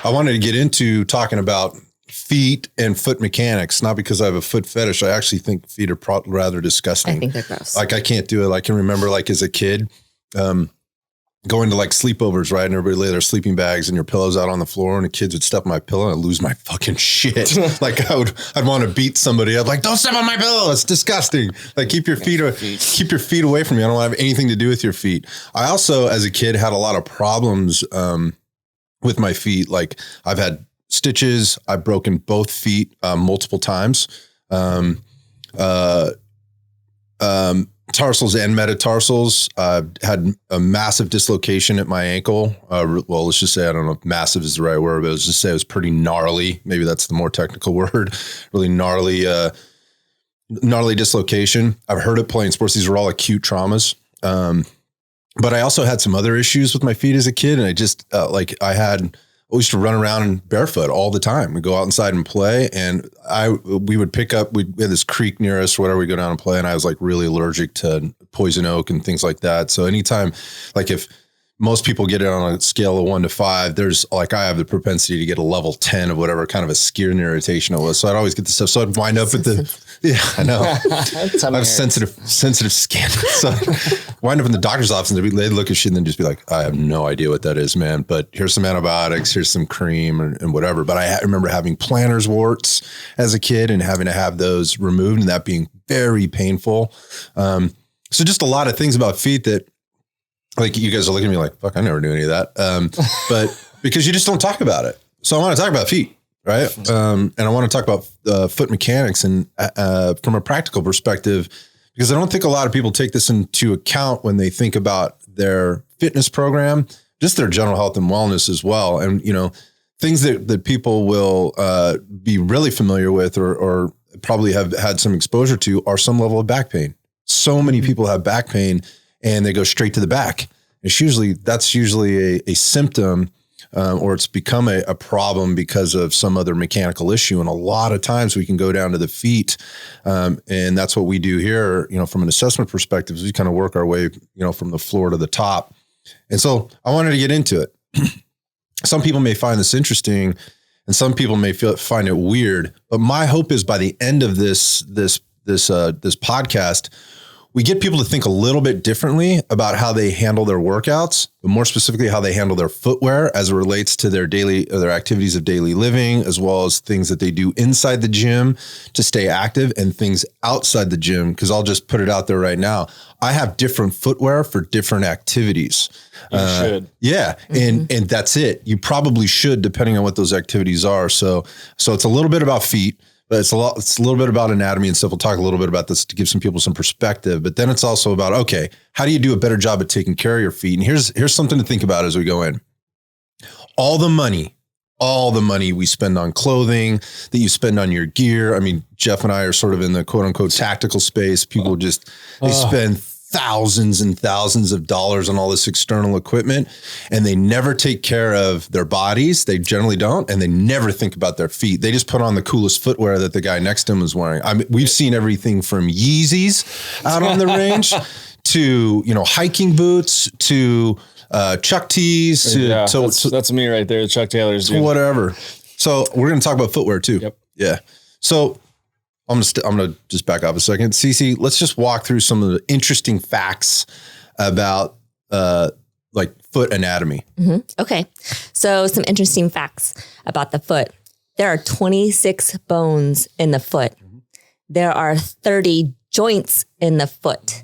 I wanted to get into talking about feet and foot mechanics, not because I have a foot fetish. I actually think feet are rather disgusting. I think they're gross. Like I can't do it. I can remember like as a kid, going to like sleepovers, right? And everybody lay their sleeping bags and your pillows out on the floor, and the kids would step on my pillow and I'd lose my fucking shit. Like I'd want to beat somebody. I'd like, don't step on my pillow. It's disgusting. Like keep your feet away from me. I don't want to have anything to do with your feet. I also, as a kid, had a lot of problems with my feet. Like I've had stitches. I've broken both feet multiple times. Tarsals and metatarsals. Had a massive dislocation at my ankle. Well, let's just say, I don't know if massive is the right word, but let's just say it was pretty gnarly. Maybe that's the more technical word. Really gnarly dislocation. I've heard it playing sports. These are all acute traumas. But I also had some other issues with my feet as a kid. And I just I used to run around barefoot all the time. We'd go out inside and play, and we would pick up, we had this creek near us, whatever, we go down and play. And I was like really allergic to poison oak and things like that. So anytime, like if most people get it on a scale of 1 to 5, there's like, I have the propensity to get a level 10 of whatever kind of a skin irritation it was. So I'd always get the stuff. So I'd wind up with I know. I have sensitive skin. So I'd wind up in the doctor's office and they'd look at shit and then just be like, I have no idea what that is, man. But here's some antibiotics, here's some cream and whatever. But I remember having plantar warts as a kid and having to have those removed and that being very painful. So just a lot of things about feet that, like, you guys are looking at me like, fuck, I never knew any of that. But because you just don't talk about it. So I want to talk about feet, right? And I want to talk about foot mechanics and from a practical perspective, because I don't think a lot of people take this into account when they think about their fitness program, just their general health and wellness as well. And, you know, things that people will be really familiar with or probably have had some exposure to are some level of back pain. So many people have back pain and they go straight to the back. That's usually a symptom or it's become a problem because of some other mechanical issue. And a lot of times we can go down to the feet. And that's what we do here, you know, from an assessment perspective, is we kind of work our way, you know, from the floor to the top. And so I wanted to get into it. Some people may find this interesting and some people may find it weird, but my hope is by the end of this podcast, we get people to think a little bit differently about how they handle their workouts, but more specifically how they handle their footwear as it relates to their activities of daily living, as well as things that they do inside the gym to stay active and things outside the gym. Because I'll just put it out there right now. I have different footwear for different activities. You should. Yeah. Mm-hmm. And that's it. You probably should, depending on what those activities are. So it's a little bit about feet. But it's a little bit about anatomy and stuff. We'll talk a little bit about this to give some people some perspective. But then it's also about, okay, how do you do a better job at taking care of your feet? And here's something to think about as we go in. All the money we spend on clothing, that you spend on your gear. I mean, Jeff and I are sort of in the quote unquote tactical space. People they spend thousands and thousands of dollars on all this external equipment and they never take care of their bodies. They generally don't. And they never think about their feet. They just put on the coolest footwear that the guy next to him is wearing. I mean, we've seen everything from Yeezys out on the range to, you know, hiking boots to Chuck tees. That's me right there. Chuck Taylor's. Whatever. So we're going to talk about footwear too. Yep. Yeah. So I'm going to just back off a second. Cece, let's just walk through some of the interesting facts about like foot anatomy. Mm-hmm. Okay. So some interesting facts about the foot. There are 26 bones in the foot. Mm-hmm. There are 30 joints in the foot.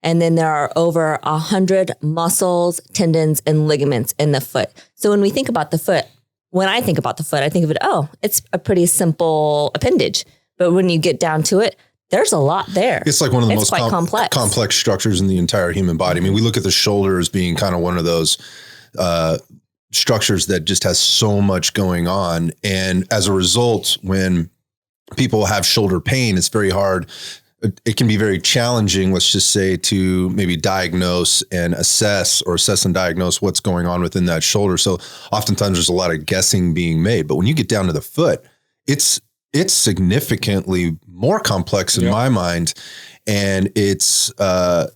And then there are over 100 muscles, tendons, and ligaments in the foot. So when we think about the foot, when I think about the foot, I think of it, it's a pretty simple appendage. But when you get down to it, there's a lot there. It's like one of the most complex structures in the entire human body. I mean, we look at the shoulder as being kind of one of those structures that just has so much going on. And as a result, when people have shoulder pain, it's very hard. It can be very challenging, let's just say, to maybe diagnose and assess and diagnose what's going on within that shoulder. So oftentimes there's a lot of guessing being made. But when you get down to the foot, it's significantly more complex in my mind. And I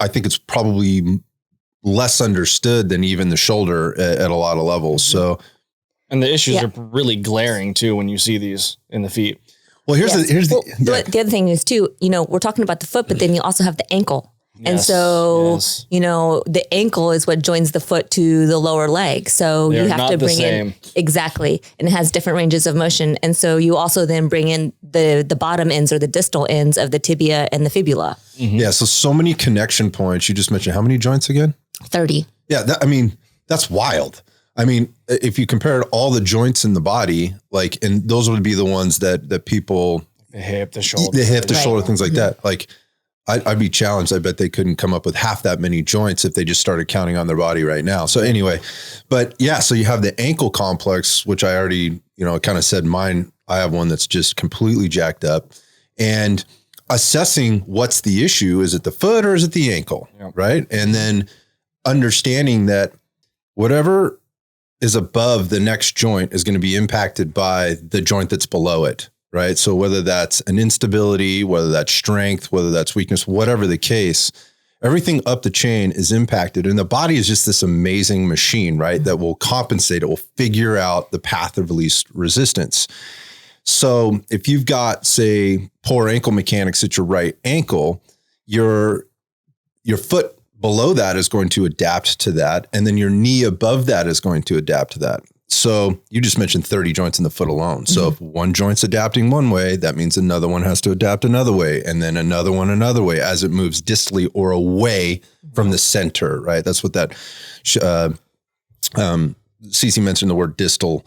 think it's probably less understood than even the shoulder at a lot of levels. So And the issues are really glaring too when you see these in the feet. Well, the other thing is too, we're talking about the foot, but then you also have the ankle. And so, the ankle is what joins the foot to the lower leg. So you have to bring in exactly, and it has different ranges of motion. And so you also then bring in the bottom ends or the distal ends of the tibia and the fibula. Mm-hmm. Yeah. So many connection points. You just mentioned how many joints again? 30. Yeah. That's wild. I mean, if you compared all the joints in the body, and those would be the ones that people, the hip, the shoulder, things like that. Like, I'd be challenged. I bet they couldn't come up with half that many joints if they just started counting on their body right now. So anyway, but yeah, so you have the ankle complex, which I already, kind of said mine. I have one that's just completely jacked up, and assessing what's the issue. Is it the foot or is it the ankle? Yep. Right. And then understanding that whatever is above the next joint is going to be impacted by the joint that's below it. Right. So whether that's an instability, whether that's strength, whether that's weakness, whatever the case, everything up the chain is impacted. And the body is just this amazing machine, right, that will compensate. It will figure out the path of least resistance. So if you've got, say, poor ankle mechanics at your right ankle, your foot below that is going to adapt to that. And then your knee above that is going to adapt to that. So you just mentioned 30 joints in the foot alone. So if one joint's adapting one way, that means another one has to adapt another way, and then another one another way as it moves distally or away from the center, right? That's what that Cece mentioned the word distal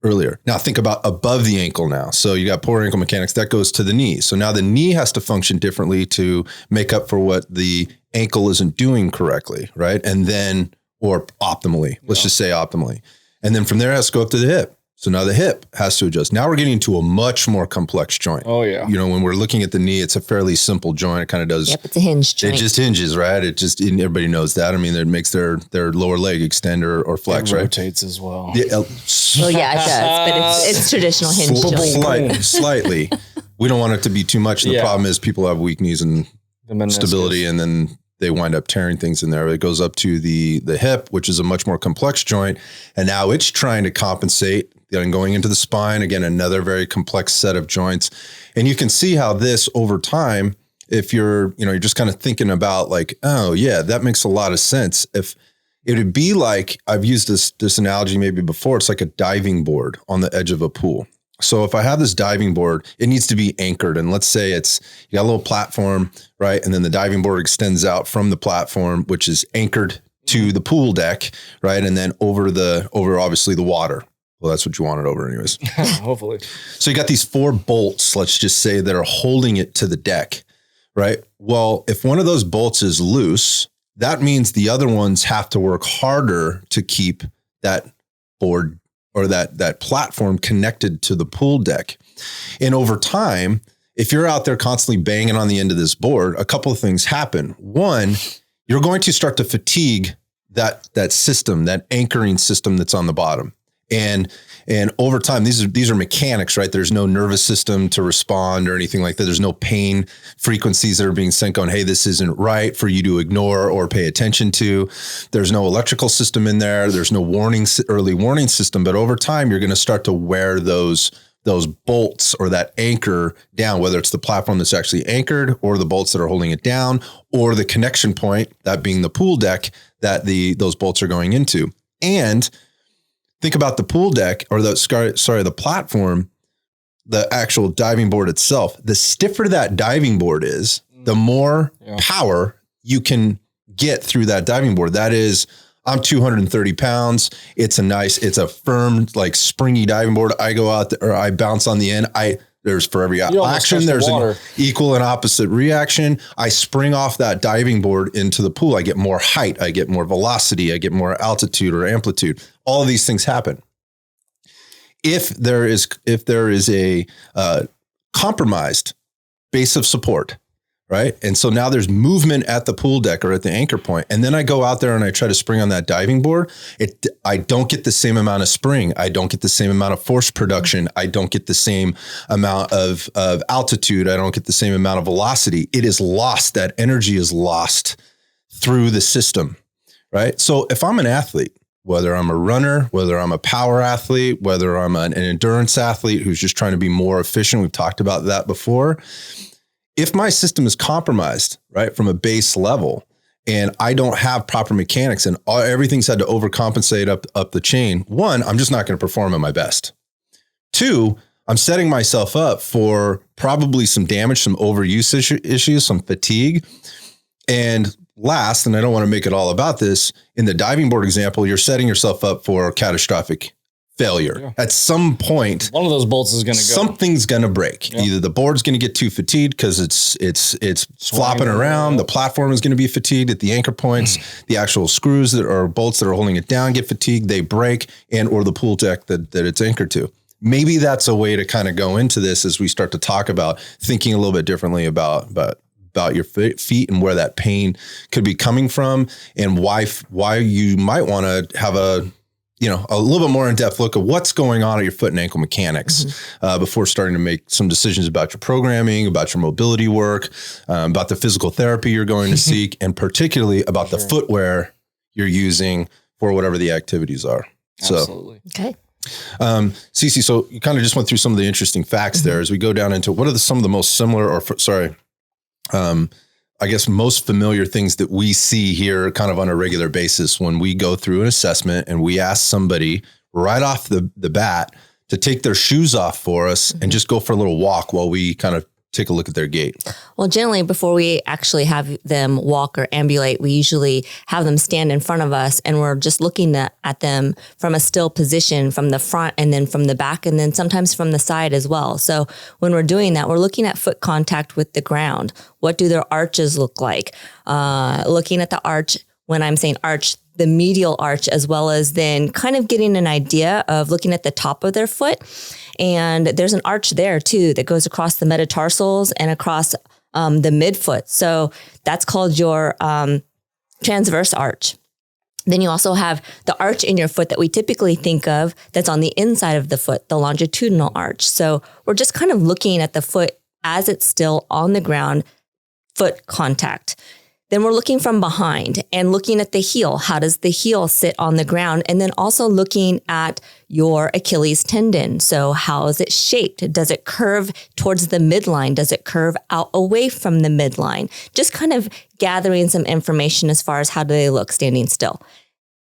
earlier. Now think about above the ankle now. So you got poor ankle mechanics, that goes to the knee. So now the knee has to function differently to make up for what the ankle isn't doing correctly, right? And then, or optimally, let's just say optimally. And then from there, it has to go up to the hip. So now the hip has to adjust. Now we're getting into a much more complex joint. Oh, yeah. When we're looking at the knee, it's a fairly simple joint. It kind of does. Yep, it's a hinge joint. It just hinges, right? Everybody knows that. I mean, it makes their lower leg extend or flex, right? It rotates as well. Yeah, well, yeah, it does. But it's traditional hinge joint. Slightly. We don't want it to be too much. The problem is people have weak knees and stability, and then they wind up tearing things in there. It goes up to the hip, which is a much more complex joint. And now it's trying to compensate, then going into the spine. Again, another very complex set of joints. And you can see how this over time, if you're just kind of thinking about like, oh yeah, that makes a lot of sense. If it would be like, I've used this analogy maybe before, it's like a diving board on the edge of a pool. So if I have this diving board, it needs to be anchored. And let's say you got a little platform, right? And then the diving board extends out from the platform, which is anchored to the pool deck, right? And then over obviously the water. Well, that's what you want it over anyways. Hopefully. So you got these 4 bolts, let's just say, that are holding it to the deck, right? Well, if one of those bolts is loose, that means the other ones have to work harder to keep that board or that platform connected to the pool deck. And over time, if you're out there constantly banging on the end of this board, a couple of things happen. One, you're going to start to fatigue that system, that anchoring system that's on the bottom. And over time, these are mechanics, right? There's no nervous system to respond or anything like that. There's no pain frequencies that are being sent going, hey, this isn't right for you to ignore or pay attention to. There's no electrical system in there. There's no early warning system. But over time, you're going to start to wear those bolts or that anchor down, whether it's the platform that's actually anchored or the bolts that are holding it down or the connection point, that being the pool deck that those bolts are going into. And think about the pool deck or the platform, the actual diving board itself. The stiffer that diving board is, the more power you can get through that diving board. That is, I'm 230 pounds. It's a firm, like springy diving board. I go out there, or I bounce on the end. There's for every action, there's an equal and opposite reaction. I spring off that diving board into the pool. I get more height. I get more velocity. I get more altitude or amplitude. All of these things happen. If there is a compromised base of support, right? And so now there's movement at the pool deck or at the anchor point. And then I go out there and I try to spring on that diving board. I don't get the same amount of spring. I don't get the same amount of force production. I don't get the same amount of altitude. I don't get the same amount of velocity. It is lost. That energy is lost through the system, right? So if I'm an athlete whether I'm a runner, whether I'm a power athlete, whether I'm an endurance athlete who's just trying to be more efficient. We've talked about that before. If my system is compromised, right, from a base level, and I don't have proper mechanics and everything's had to overcompensate up the chain, one, I'm just not going to perform at my best. Two, I'm setting myself up for probably some damage, some overuse issues, some fatigue. And last, and I don't want to make it all about this, in the diving board example, you're setting yourself up for catastrophic failure. Yeah. At some point, one of those bolts is going to go. Something's going to break. Yeah. Either the board's going to get too fatigued because it's flopping around. The platform is going to be fatigued at the anchor points. The actual screws that are bolts that are holding it down get fatigued. They break, and or the pool deck that it's anchored to. Maybe that's a way to kind of go into this as we start to talk about thinking a little bit differently about your feet and where that pain could be coming from, and why you might want to have a little bit more in-depth look at what's going on at your foot and ankle mechanics before starting to make some decisions about your programming, about your mobility work, about the physical therapy you're going to seek, and particularly about the footwear you're using for whatever the activities are. Absolutely. So, okay. Cece, so you kind of just went through some of the interesting facts there as we go down into what are some of the most similar I guess most familiar things that we see here kind of on a regular basis when we go through an assessment and we ask somebody right off the bat to take their shoes off for us and just go for a little walk while we kind of take a look at their gait. Well, generally, before we actually have them walk or ambulate, we usually have them stand in front of us and we're just looking at them from a still position from the front and then from the back and then sometimes from the side as well. So when we're doing that, we're looking at foot contact with the ground. What do their arches look like? Looking at the arch, when I'm saying arch, the medial arch, as well as then kind of getting an idea of looking at the top of their foot. And there's an arch there too that goes across the metatarsals and across the midfoot. So that's called your transverse arch. Then you also have the arch in your foot that we typically think of that's on the inside of the foot, the longitudinal arch. So we're just kind of looking at the foot as it's still on the ground, foot contact. Then we're looking from behind and looking at the heel. How does the heel sit on the ground? And then also looking at your Achilles tendon. So how is it shaped? Does it curve towards the midline? Does it curve out away from the midline? Just kind of gathering some information as far as how do they look standing still.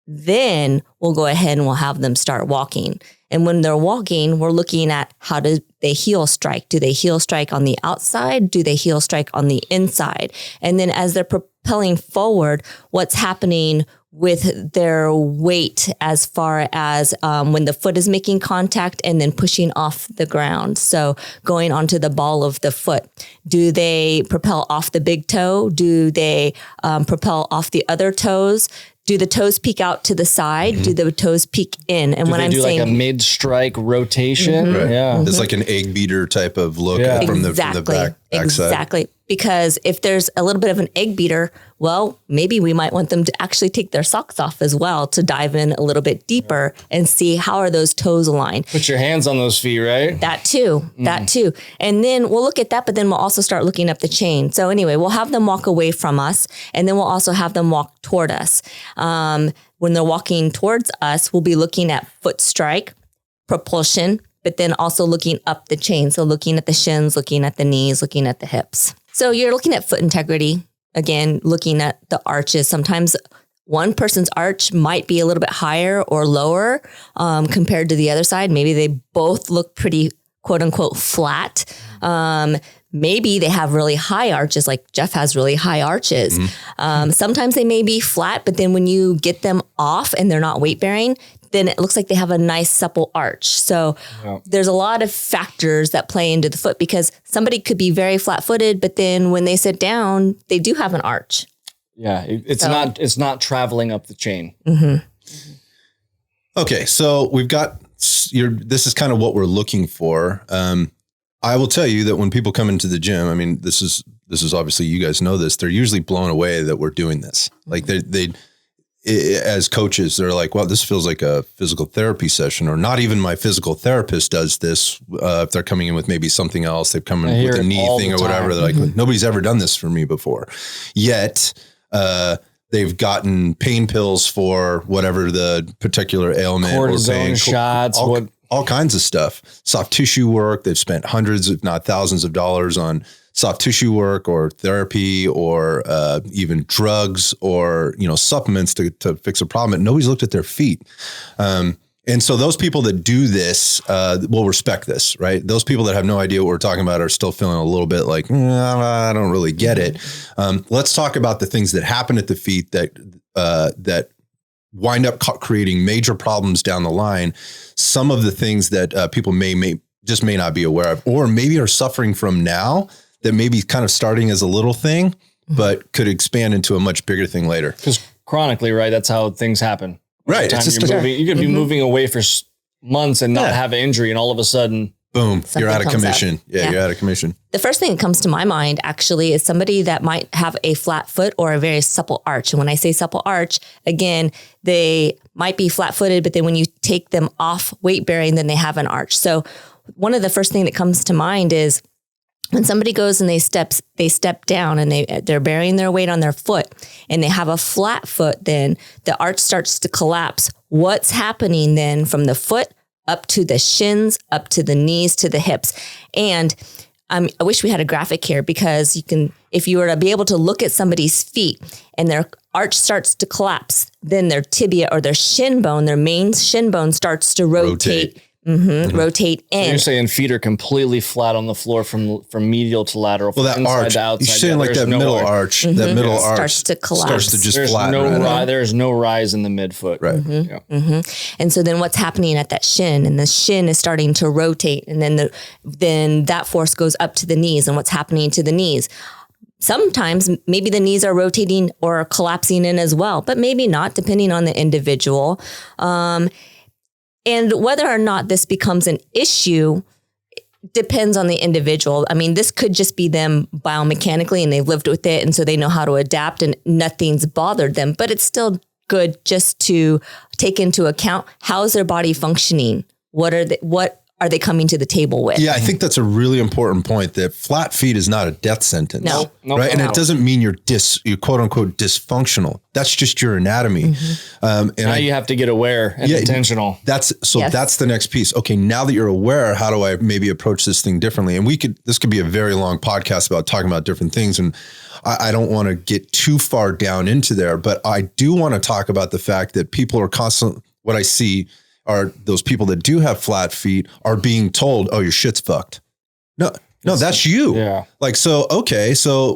Then we'll go ahead and we'll have them start walking. And when they're walking, we're looking at how do they heel strike? Do they heel strike on the outside? Do they heel strike on the inside? And then as they're propelling forward, what's happening with their weight as far as when the foot is making contact and then pushing off the ground. So going onto the ball of the foot, do they propel off the big toe? Do they propel off the other toes? Do the toes peek out to the side? Mm-hmm. Do the toes peek in? And when I'm saying like a mid-strike rotation, mm-hmm. Right. Yeah, it's like an egg beater type of look from the back side. Exactly. Because if there's a little bit of an egg beater, well, maybe we might want them to actually take their socks off as well to dive in a little bit deeper and see how are those toes aligned. Put your hands on those feet, right? That too. And then we'll look at that, but then we'll also start looking up the chain. So anyway, we'll have them walk away from us and then we'll also have them walk toward us. When they're walking towards us, we'll be looking at foot strike, propulsion, but then also looking up the chain. So looking at the shins, looking at the knees, looking at the hips. So you're looking at foot integrity, again, looking at the arches. Sometimes one person's arch might be a little bit higher or lower compared to the other side. Maybe they both look pretty, quote unquote, flat. Maybe they have really high arches, like Jeff has really high arches. Mm-hmm. Sometimes they may be flat, but then when you get them off and they're not weight bearing, then it looks like they have a nice supple arch. So there's a lot of factors that play into the foot because somebody could be very flat footed, but then when they sit down, they do have an arch. Yeah. It's not traveling up the chain. Mm-hmm. Okay. So we've got this is kind of what we're looking for. I will tell you that when people come into the gym, I mean, this is obviously, you guys know this, they're usually blown away that we're doing this. Like they as coaches, they're like, well, this feels like a physical therapy session, or not even my physical therapist does this. If they're coming in with maybe something else, they've come in with a knee thing or whatever. They're like, nobody's ever done this for me before. Yet, they've gotten pain pills for whatever the particular ailment, cortisone or shots, all kinds of stuff. Soft tissue work. They've spent hundreds, if not thousands of dollars on soft tissue work or therapy or even drugs or, supplements to fix a problem. And nobody's looked at their feet. And so those people that do this will respect this, right? Those people that have no idea what we're talking about are still feeling a little bit like, I don't really get it. Let's talk about the things that happen at the feet that wind up creating major problems down the line. Some of the things that people may not be aware of, or maybe are suffering from now, that may be kind of starting as a little thing, but could expand into a much bigger thing later. Because chronically, right, that's how things happen. Right. It's just you could be moving away for months and not have an injury, and all of a sudden, boom, you're out of commission. Yeah, you're out of commission. The first thing that comes to my mind actually is somebody that might have a flat foot or a very supple arch. And when I say supple arch, again, they might be flat footed, but then when you take them off weight bearing, then they have an arch. So one of the first thing that comes to mind is when somebody goes and they step down and they're bearing their weight on their foot and they have a flat foot, then the arch starts to collapse. What's happening then from the foot up to the shins, up to the knees, to the hips? And I wish we had a graphic here, because if you were to be able to look at somebody's feet and their arch starts to collapse, then their tibia or their shin bone, their main shin bone, starts to rotate. Rotate in. So you're saying feet are completely flat on the floor from medial to lateral. Well, that arch, you're saying like that middle arch, that middle arch starts to collapse. Starts to just flatten. There's no rise in the midfoot. Right. Yeah. And so then what's happening at that shin, and the shin is starting to rotate, and then that force goes up to the knees, and what's happening to the knees? Sometimes maybe the knees are rotating or collapsing in as well, but maybe not, depending on the individual. And whether or not this becomes an issue depends on the individual. I mean, this could just be them biomechanically and they've lived with it, and so they know how to adapt and nothing's bothered them. But it's still good just to take into account, how is their body functioning? What are they coming to the table with? Yeah, I think that's a really important point, that flat feet is not a death sentence. No. Right. And it doesn't mean you're quote unquote dysfunctional. That's just your anatomy. And now you have to get aware and intentional. That's the next piece. Okay, now that you're aware, how do I maybe approach this thing differently? And this could be a very long podcast about talking about different things. And I don't want to get too far down into there, but I do want to talk about the fact that people are what I see are those people that do have flat feet are being told, oh, your shit's fucked. No, that's you. Yeah. Like, so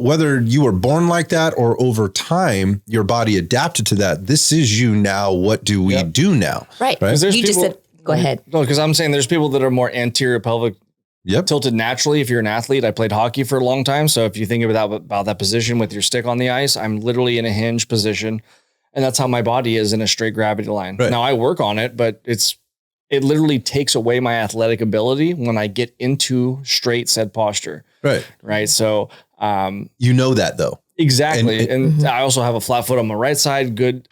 whether you were born like that or over time, your body adapted to that, this is you now. What do we do now? Right. You just said, go ahead. No, because I'm saying there's people that are more anterior pelvic tilted naturally. If you're an athlete, I played hockey for a long time. So if you think about that position with your stick on the ice, I'm literally in a hinge position. And that's how my body is in a straight gravity line. Right. Now I work on it, but it literally takes away my athletic ability when I get into straight set posture. Right. Right. So, that though. Exactly. And I also have a flat foot on my right side. Good.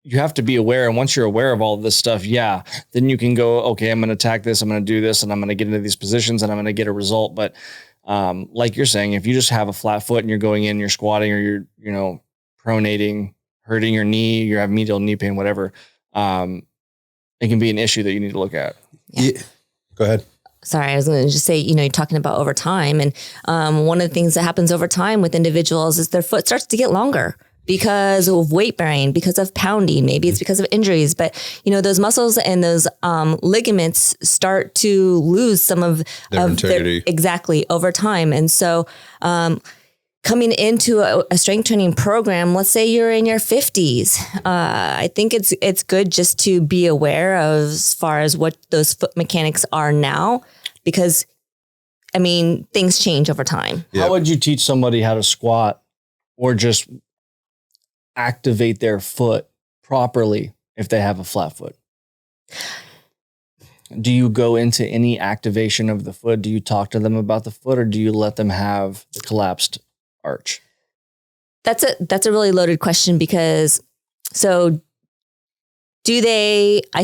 You have to be aware. And once you're aware of all of this stuff, then you can go, okay, I'm going to attack this. I'm going to do this, and I'm going to get into these positions, and I'm going to get a result. But, like you're saying, if you just have a flat foot and you're going in, you're squatting, or you're, pronating, hurting your knee, you have medial knee pain, whatever, it can be an issue that you need to look at. Yeah. Go ahead. Sorry, I was going to just say, you're talking about over time. And one of the things that happens over time with individuals is their foot starts to get longer because of weight bearing, because of pounding. Maybe it's because of injuries, but those muscles and those ligaments start to lose some of their integrity. Exactly, over time. And so, coming into a strength training program, let's say you're in your 50s, I think it's good just to be aware of as far as what those foot mechanics are now, because things change over time. Yep. How would you teach somebody how to squat or just activate their foot properly if they have a flat foot? Do you go into any activation of the foot? Do you talk to them about the foot, or do you let them have the collapsed arch? That's a really loaded question, because I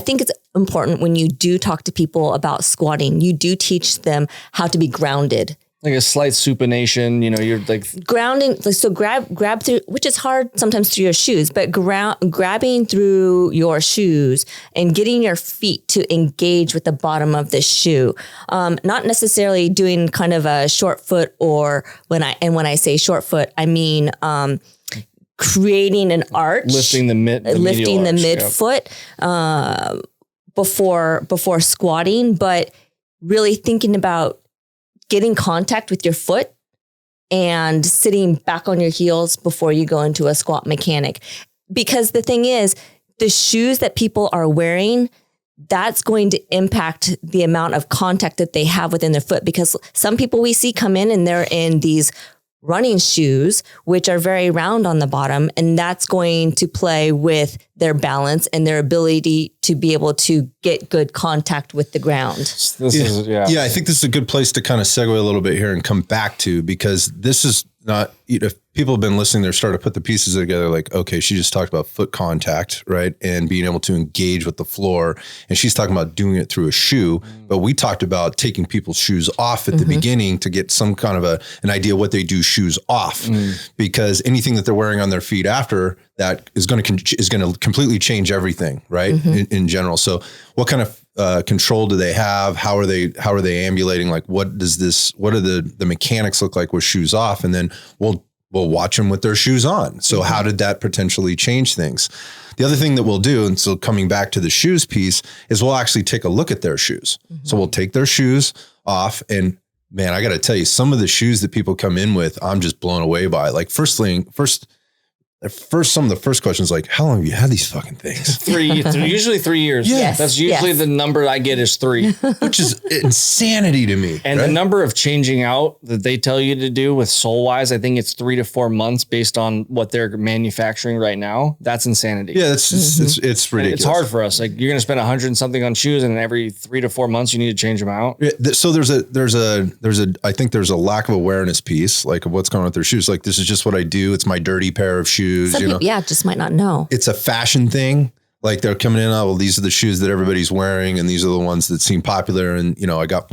think it's important when you do talk to people about squatting, you do teach them how to be grounded Like a slight supination, you're like grounding. So grab through, which is hard sometimes through your shoes, but grabbing through your shoes and getting your feet to engage with the bottom of the shoe. Not necessarily doing kind of a short foot, or when I say short foot, I mean, creating an arch, lifting the midfoot, before squatting, but really thinking about getting contact with your foot and sitting back on your heels before you go into a squat mechanic. Because the thing is, the shoes that people are wearing, that's going to impact the amount of contact that they have within their foot. Because some people we see come in and they're in these running shoes, which are very round on the bottom, and that's going to play with their balance and their ability to be able to get good contact with the ground. I think this is a good place to kind of segue a little bit here and come back to, because this is not, if people have been listening, they're starting to put the pieces together like, okay, she just talked about foot contact, right? And being able to engage with the floor. And she's talking about doing it through a shoe, but we talked about taking people's shoes off at the beginning to get some kind of an idea what they do shoes off, because anything that they're wearing on their feet after that is going to completely change everything, right? In general. So what kind of control do they have? How are they ambulating? Like, what are the mechanics look like with shoes off? And then we'll watch them with their shoes on. So how did that potentially change things? The other thing that we'll do, and so coming back to the shoes piece, is we'll actually take a look at their shoes. So we'll take their shoes off, and man, I got to tell you, some of the shoes that people come in with, I'm just blown away by. Like some of the first questions, like, how long have you had these fucking things? Usually 3 years. Yes. That's usually the number I get is 3, which is insanity to me. And right? the number of changing out that they tell you to do with sole wise, I think it's 3 to 4 months based on what they're manufacturing right now. That's insanity. Yeah, it's ridiculous. It's hard for us. Like, you're going to spend 100 and something on shoes, and every 3 to 4 months you need to change them out. Yeah, so I think there's a lack of awareness piece, like, of what's going on with their shoes. Like, this is just what I do. It's my dirty pair of shoes. Some people, just might not know. It's a fashion thing. Like, they're coming in, well, these are the shoes that everybody's wearing, and these are the ones that seem popular. And, I got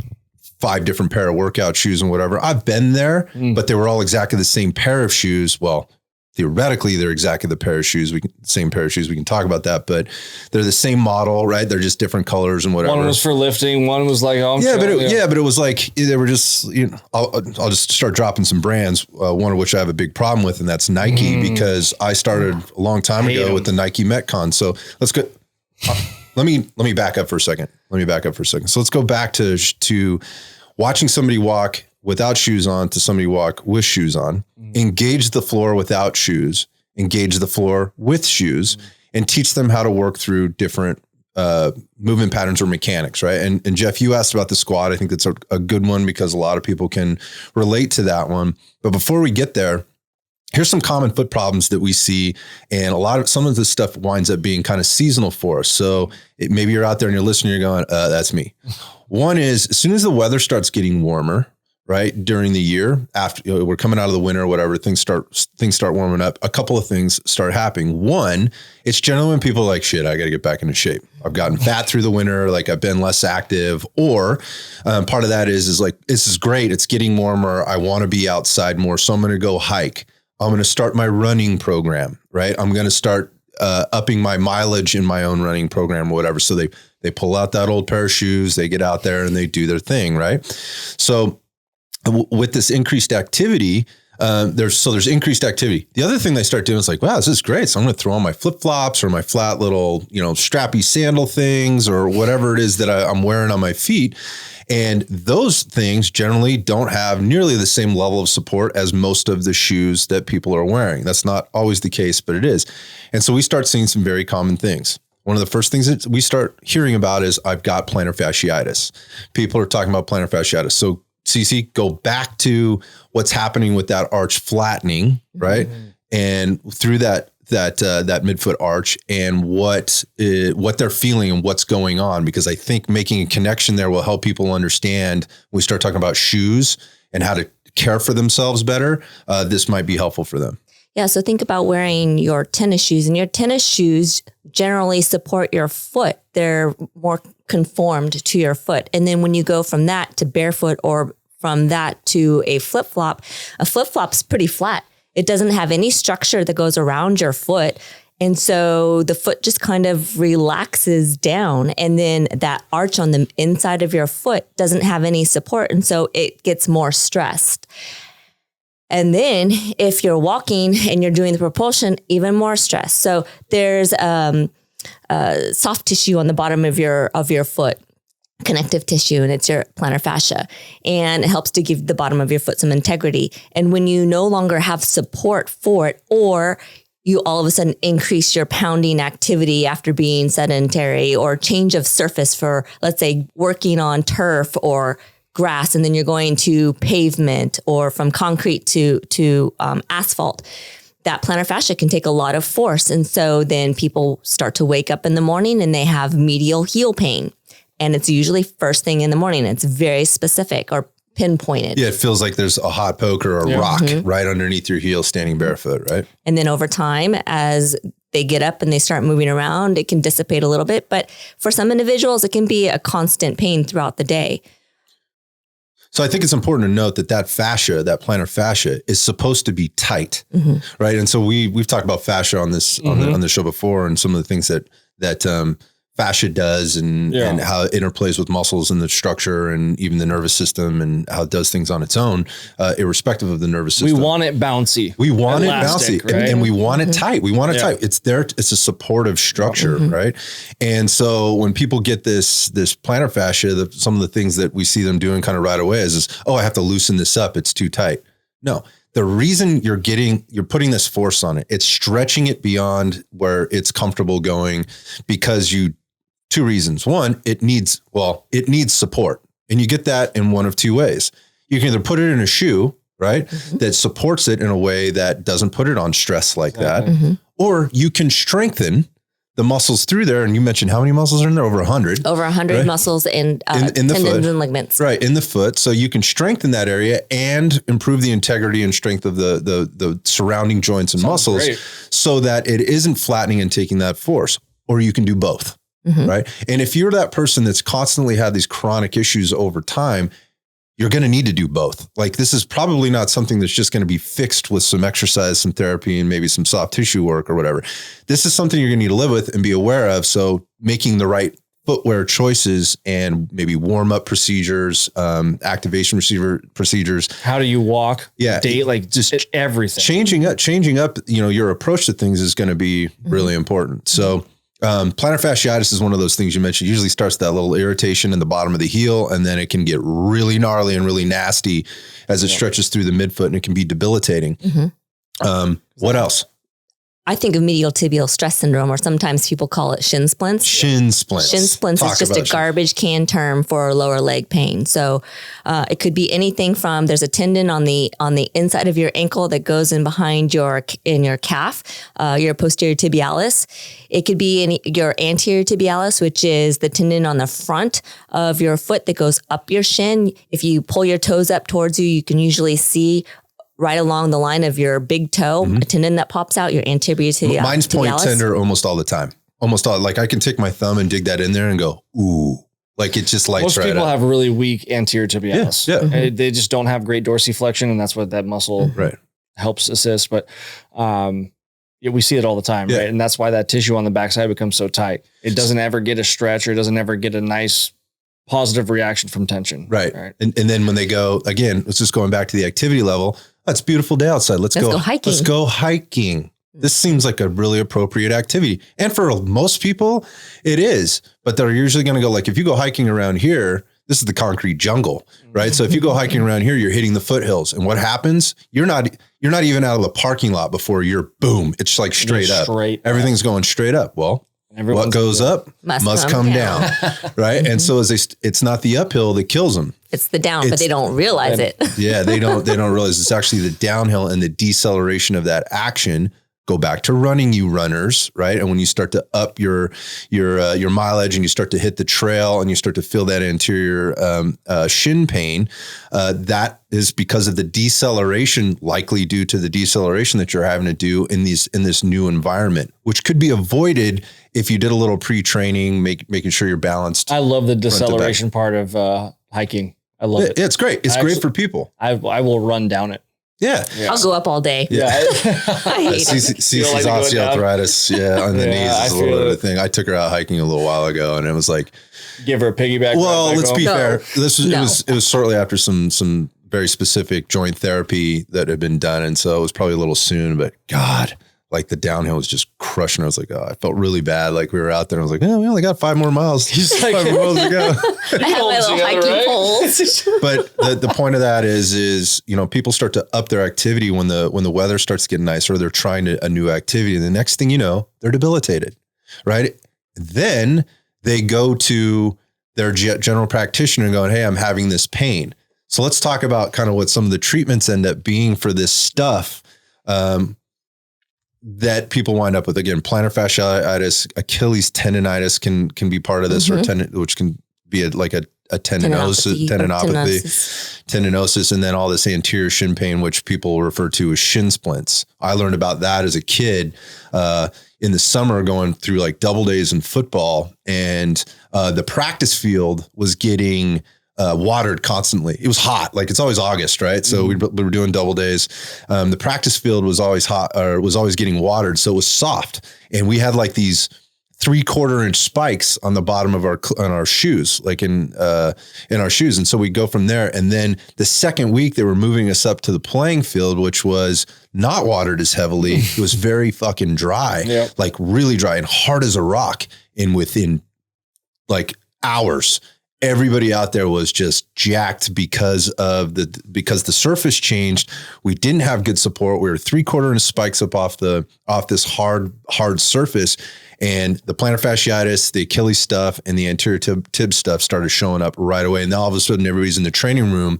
5 different pair of workout shoes and whatever. I've been there, but they were all exactly the same pair of shoes. Well, theoretically, they're exactly the same pair of shoes. We can talk about that, but they're the same model, right? They're just different colors and whatever. One was for lifting. One was like, but it was like, they were just, I'll just start dropping some brands. One of which I have a big problem with, and that's Nike, because I started a long time ago with the Nike Metcon. So let's go. Let me back up for a second. So let's go back to watching somebody walk without shoes on to somebody walk with shoes on, engage the floor without shoes, engage the floor with shoes, and teach them how to work through different movement patterns or mechanics, right? And Jeff, you asked about the squat. I think that's a good one because a lot of people can relate to that one. But before we get there, here's some common foot problems that we see. And some of this stuff winds up being kind of seasonal for us. So maybe you're out there and you're listening, you're going, that's me. One is, as soon as the weather starts getting warmer, right, during the year, after we're coming out of the winter or whatever, things start warming up. A couple of things start happening. One, it's generally when people are like, shit, I got to get back into shape. I've gotten fat through the winter, like I've been less active. Or part of that is like, this is great. It's getting warmer. I want to be outside more. So I'm going to go hike. I'm going to start my running program, right? I'm going to start upping my mileage in my own running program or whatever. So they pull out that old pair of shoes, they get out there and they do their thing, right? So with this increased activity, there's increased activity. The other thing they start doing is like, wow, this is great. So I'm going to throw on my flip flops or my flat little, strappy sandal things or whatever it is that I'm wearing on my feet. And those things generally don't have nearly the same level of support as most of the shoes that people are wearing. That's not always the case, but it is. And so we start seeing some very common things. One of the first things that we start hearing about is I've got plantar fasciitis. People are talking about plantar fasciitis. So CC, go back to what's happening with that arch flattening, right? And through that midfoot arch and what they're feeling and what's going on, because I think making a connection there will help people understand when we start talking about shoes and how to care for themselves better. This might be helpful for them. Yeah. So think about wearing your tennis shoes, and your tennis shoes generally support your foot. They're more conformed to your foot. And then when you go from that to barefoot or from that to a flip-flop is pretty flat. It doesn't have any structure that goes around your foot. And so the foot just kind of relaxes down, and then that arch on the inside of your foot doesn't have any support. And so it gets more stressed. And then if you're walking and you're doing the propulsion, even more stress. So there's soft tissue on the bottom of your foot, connective tissue, and it's your plantar fascia, and it helps to give the bottom of your foot some integrity. And when you no longer have support for it, or you all of a sudden increase your pounding activity after being sedentary, or change of surface for, let's say, working on turf or grass, and then you're going to pavement, or from concrete to asphalt, that plantar fascia can take a lot of force. And so then people start to wake up in the morning and they have medial heel pain. And it's usually first thing in the morning. It's very specific or pinpointed. Yeah, it feels like there's a hot poker or a rock right underneath your heel standing barefoot, right? And then over time, as they get up and they start moving around, it can dissipate a little bit. But for some individuals, it can be a constant pain throughout the day. So I think it's important to note that fascia, that plantar fascia, is supposed to be tight, right? And so we've talked about fascia on this on the show before, and some of the things that fascia does, and how it interplays with muscles and the structure and even the nervous system, and how it does things on its own, irrespective of the nervous system. We want it bouncy. We want elastic, it bouncy, right? and we want it tight. We want it tight. It's there. It's a supportive structure, right? And so when people get this plantar fascia, some of the things that we see them doing kind of right away is, oh, I have to loosen this up. It's too tight. No. The reason you're putting this force on it, it's stretching it beyond where it's comfortable going, because two reasons. One, it needs support, and you get that in one of two ways. You can either put it in a shoe, right, that supports it in a way that doesn't put it on stress like that, or you can strengthen the muscles through there. And you mentioned how many muscles are in there? Over 100. Over 100 right? muscles and in the tendons foot. And ligaments. Right, in the foot. So you can strengthen that area and improve the integrity and strength of the surrounding joints and muscles, so that it isn't flattening and taking that force. Or you can do both. Right. And if you're that person that's constantly had these chronic issues over time, you're going to need to do both. Like, this is probably not something that's just going to be fixed with some exercise, some therapy, and maybe some soft tissue work or whatever. This is something you're going to need to live with and be aware of. So making the right footwear choices and maybe warm up procedures, activation procedures. How do you walk? Yeah. Date, like just everything. Changing up, your approach to things is going to be really important. So plantar fasciitis is one of those things you mentioned. Usually starts that little irritation in the bottom of the heel, and then it can get really gnarly and really nasty as it stretches through the midfoot, and it can be debilitating. What else? I think of medial tibial stress syndrome, or sometimes people call it shin splints. Shin splints. Shin splints is just a garbage can term for lower leg pain. So it could be anything from, there's a tendon on the inside of your ankle that goes in behind your calf, your posterior tibialis. It could be your anterior tibialis, which is the tendon on the front of your foot that goes up your shin. If you pull your toes up towards you, you can usually see right along the line of your big toe, a tendon that pops out, your anterior tibialis. Mine's point tender almost all the time. Almost all. Like, I can take my thumb and dig that in there and go, ooh. Like, it just lights right up. Most people have really weak anterior tibialis. Yeah. They just don't have great dorsiflexion, and that's what that muscle helps assist. But we see it all the time, right? And that's why that tissue on the backside becomes so tight. It doesn't ever get a stretch, or it doesn't ever get a nice positive reaction from tension. Right. And then when they go, again, it's just going back to the activity level. It's a beautiful day outside. Let's go hiking. Let's go hiking. This seems like a really appropriate activity. And for most people, it is. But they're usually going to go, like, if you go hiking around here, this is the concrete jungle, right? So if you go hiking around here, you're hitting the foothills. And what happens? You're not even out of the parking lot before you're boom. It's like straight up. Everything's going straight up. Well, what goes up must come down. Right. And so it's not the uphill that kills them. It's the down, but they don't realize it. Yeah, they don't realize it's actually the downhill and the deceleration of that action. Go back to running, you runners, right? And when you start to up your mileage, and you start to hit the trail, and you start to feel that anterior shin pain, that is because of the deceleration, likely due to the deceleration that you're having to do in this new environment, which could be avoided if you did a little pre-training, making sure you're balanced. I love the deceleration part of hiking. I love it. It's great. It's great for people. I will run down it. Yeah. I'll go up all day. Yeah. I hate it. Cece's osteoarthritis, on the knees is a little bit of a thing. I took her out hiking a little while ago, and it was like, give her a piggyback. Well, let's be fair. It was shortly after some very specific joint therapy that had been done, and so it was probably a little soon. But God, like the downhill was just crushing. I was like, I felt really bad. Like we were out there, and I was like, we only got 5 more miles. He's like, 5 more miles to go. I have my little hiking poles. But the point of that is people start to up their activity when the weather starts to get nicer, or they're trying a new activity, and the next thing you know, they're debilitated, right? Then they go to their general practitioner and going, hey, I'm having this pain. So let's talk about kind of what some of the treatments end up being for this stuff that people wind up with. Again, plantar fasciitis, Achilles tendonitis can be part of this, or which can be like a tendinopathy, and then all this anterior shin pain, which people refer to as shin splints. I learned about that as a kid in the summer, going through like double days in football, and the practice field was getting watered constantly. It was hot. Like it's always August, right? So we were doing double days. The practice field was always hot, or was always getting watered. So it was soft. And we had like these 3/4 inch spikes on the bottom of our shoes, like in our shoes. And so we go from there. And then the second week they were moving us up to the playing field, which was not watered as heavily. It was very fucking dry, like really dry and hard as a rock. And within like hours, everybody out there was just jacked because the surface changed. We didn't have good support. We were 3/4 inch spikes up off this hard surface, and the plantar fasciitis, the Achilles stuff, and the anterior tib stuff started showing up right away. And then all of a sudden, everybody's in the training room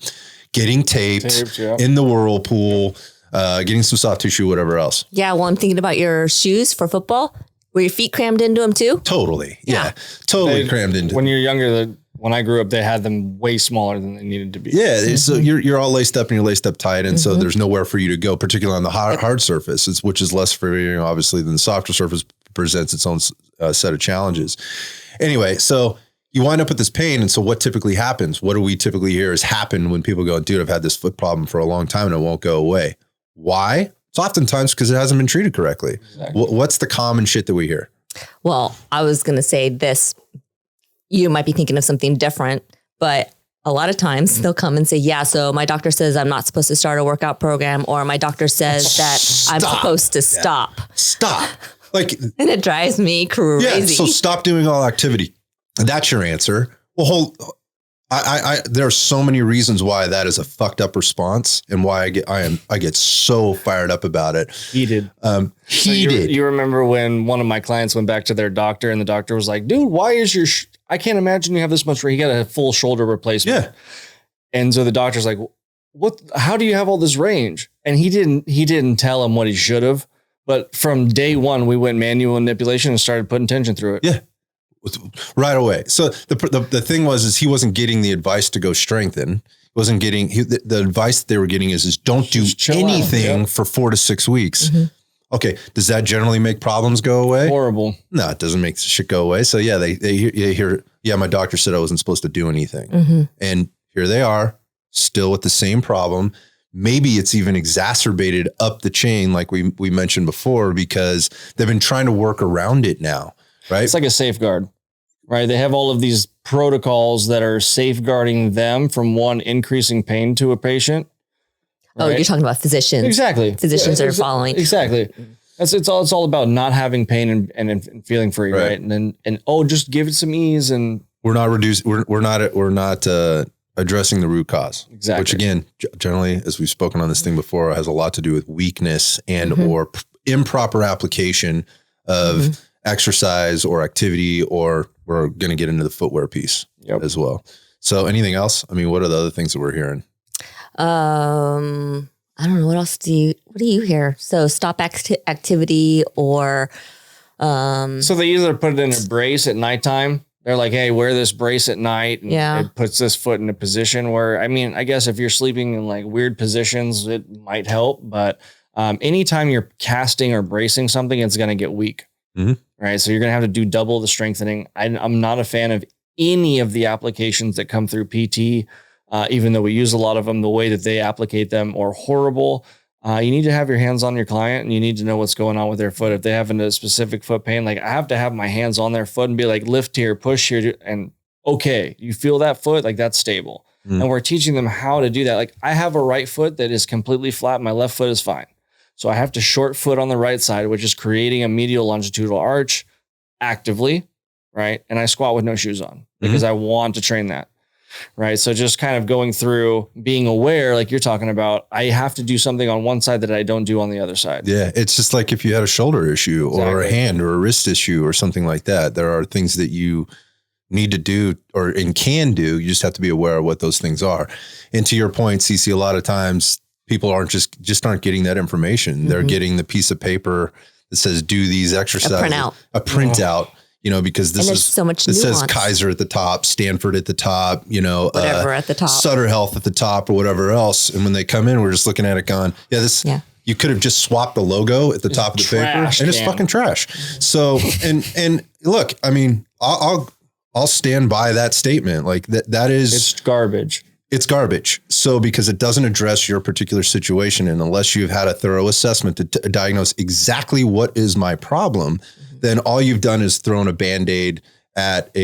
getting taped in the whirlpool, getting some soft tissue, whatever else. Yeah. Well, I'm thinking about your shoes for football. Were your feet crammed into them too? Totally. Yeah. Totally crammed into. When you're younger, when I grew up, they had them way smaller than they needed to be. Yeah. So you're all laced up and you're laced up tight. And so there's nowhere for you to go, particularly on the hard surface, which is less forgiving, obviously, than the softer surface presents its own set of challenges. Anyway, so you wind up with this pain. And so what typically happens? What do we typically hear is happen when people go, dude, I've had this foot problem for a long time and it won't go away. Why? It's oftentimes because it hasn't been treated correctly. Exactly. What's the common shit that we hear? Well, I was going to say this. You might be thinking of something different, but a lot of times they'll come and say, yeah, so my doctor says I'm not supposed to start a workout program, or my doctor says that I'm supposed to stop. Stop. Like, and it drives me crazy. Yeah, so stop doing all activity. That's your answer. Well, there are so many reasons why that is a fucked up response, and why I get so fired up about it. Heated. Heated. You remember when one of my clients went back to their doctor, and the doctor was like, dude, why is your, I can't imagine you have this much, he got a full shoulder replacement. Yeah. And so the doctor's like, how do you have all this range? And he didn't tell him what he should have, but from day one, we went manual manipulation and started putting tension through it. Yeah. Right away. So the thing is he wasn't getting the advice to go strengthen. He wasn't getting the advice that they were getting is don't do anything for 4 to 6 weeks. Mm-hmm. Okay. Does that generally make problems go away? Horrible. No, it doesn't make shit go away. So yeah, they hear, yeah, my doctor said I wasn't supposed to do anything. Mm-hmm. And here they are still with the same problem. Maybe it's even exacerbated up the chain, like we mentioned before, because they've been trying to work around it now. Right. It's like a safeguard, right? They have all of these protocols that are safeguarding them from increasing pain to a patient. Right? Oh, you're talking about physicians. Exactly. Physicians are following. Exactly. It's all about not having pain and feeling free. Right. And just give it some ease, and we're not addressing the root cause. Exactly. Which again, generally, as we've spoken on this thing before, has a lot to do with weakness and or improper application of exercise or activity, or we're going to get into the footwear piece as well. So anything else? I mean, what are the other things that we're hearing? I don't know. What else do you hear? So stop activity, or, so they either put it in a brace at nighttime. They're like, hey, wear this brace at night. And it puts this foot in a position where, I mean, I guess if you're sleeping in like weird positions, it might help. But anytime you're casting or bracing something, it's going to get weak. Mm-hmm. Right. So you're going to have to do double the strengthening. I'm not a fan of any of the applications that come through PT. even though we use a lot of them, the way that they applicate them are horrible. You need to have your hands on your client and you need to know what's going on with their foot. If they have a specific foot pain, like I have to have my hands on their foot and be like, lift here, push here. And okay, you feel that foot, like that's stable. And we're teaching them how to do that. Like I have a right foot that is completely flat. My left foot is fine. So I have to short foot on the right side, which is creating a medial longitudinal arch actively, right? And I squat with no shoes on because I want to train that. Right. So just kind of going through being aware, like you're talking about, I have to do something on one side that I don't do on the other side. Yeah. It's just like if you had a shoulder issue or a hand or a wrist issue or something like that, there are things that you need to do and can do. You just have to be aware of what those things are. And to your point, CC, a lot of times people aren't just aren't getting that information. They're getting the piece of paper that says, do these exercises, a printout. You know, because this is so much. It says Kaiser at the top, Stanford at the top, you know, whatever at the top, Sutter Health at the top, or whatever else. And when they come in, we're just looking at it, going, you could have just swapped the logo at the top of the paper, and it's fucking trash. So, and look, I mean, I'll stand by that statement. Like that is it's garbage. It's garbage. So because it doesn't address your particular situation, and unless you've had a thorough assessment to diagnose exactly what is my problem, then all you've done is thrown a Band-Aid at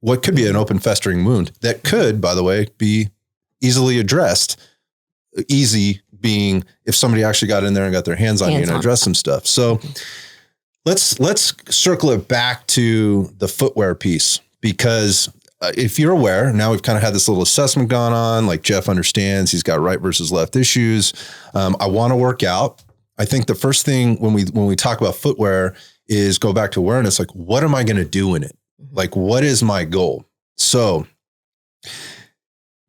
what could be an open festering wound that could, by the way, be easily addressed. Easy being if somebody actually got in there and got their hands on you and addressed some stuff. So let's circle it back to the footwear piece, because if you're aware, now we've kind of had this little assessment going on, like Jeff understands he's got right versus left issues. I want to work out. I think the first thing when we talk about footwear is go back to awareness. Like, what am I going to do in it? Like, what is my goal? So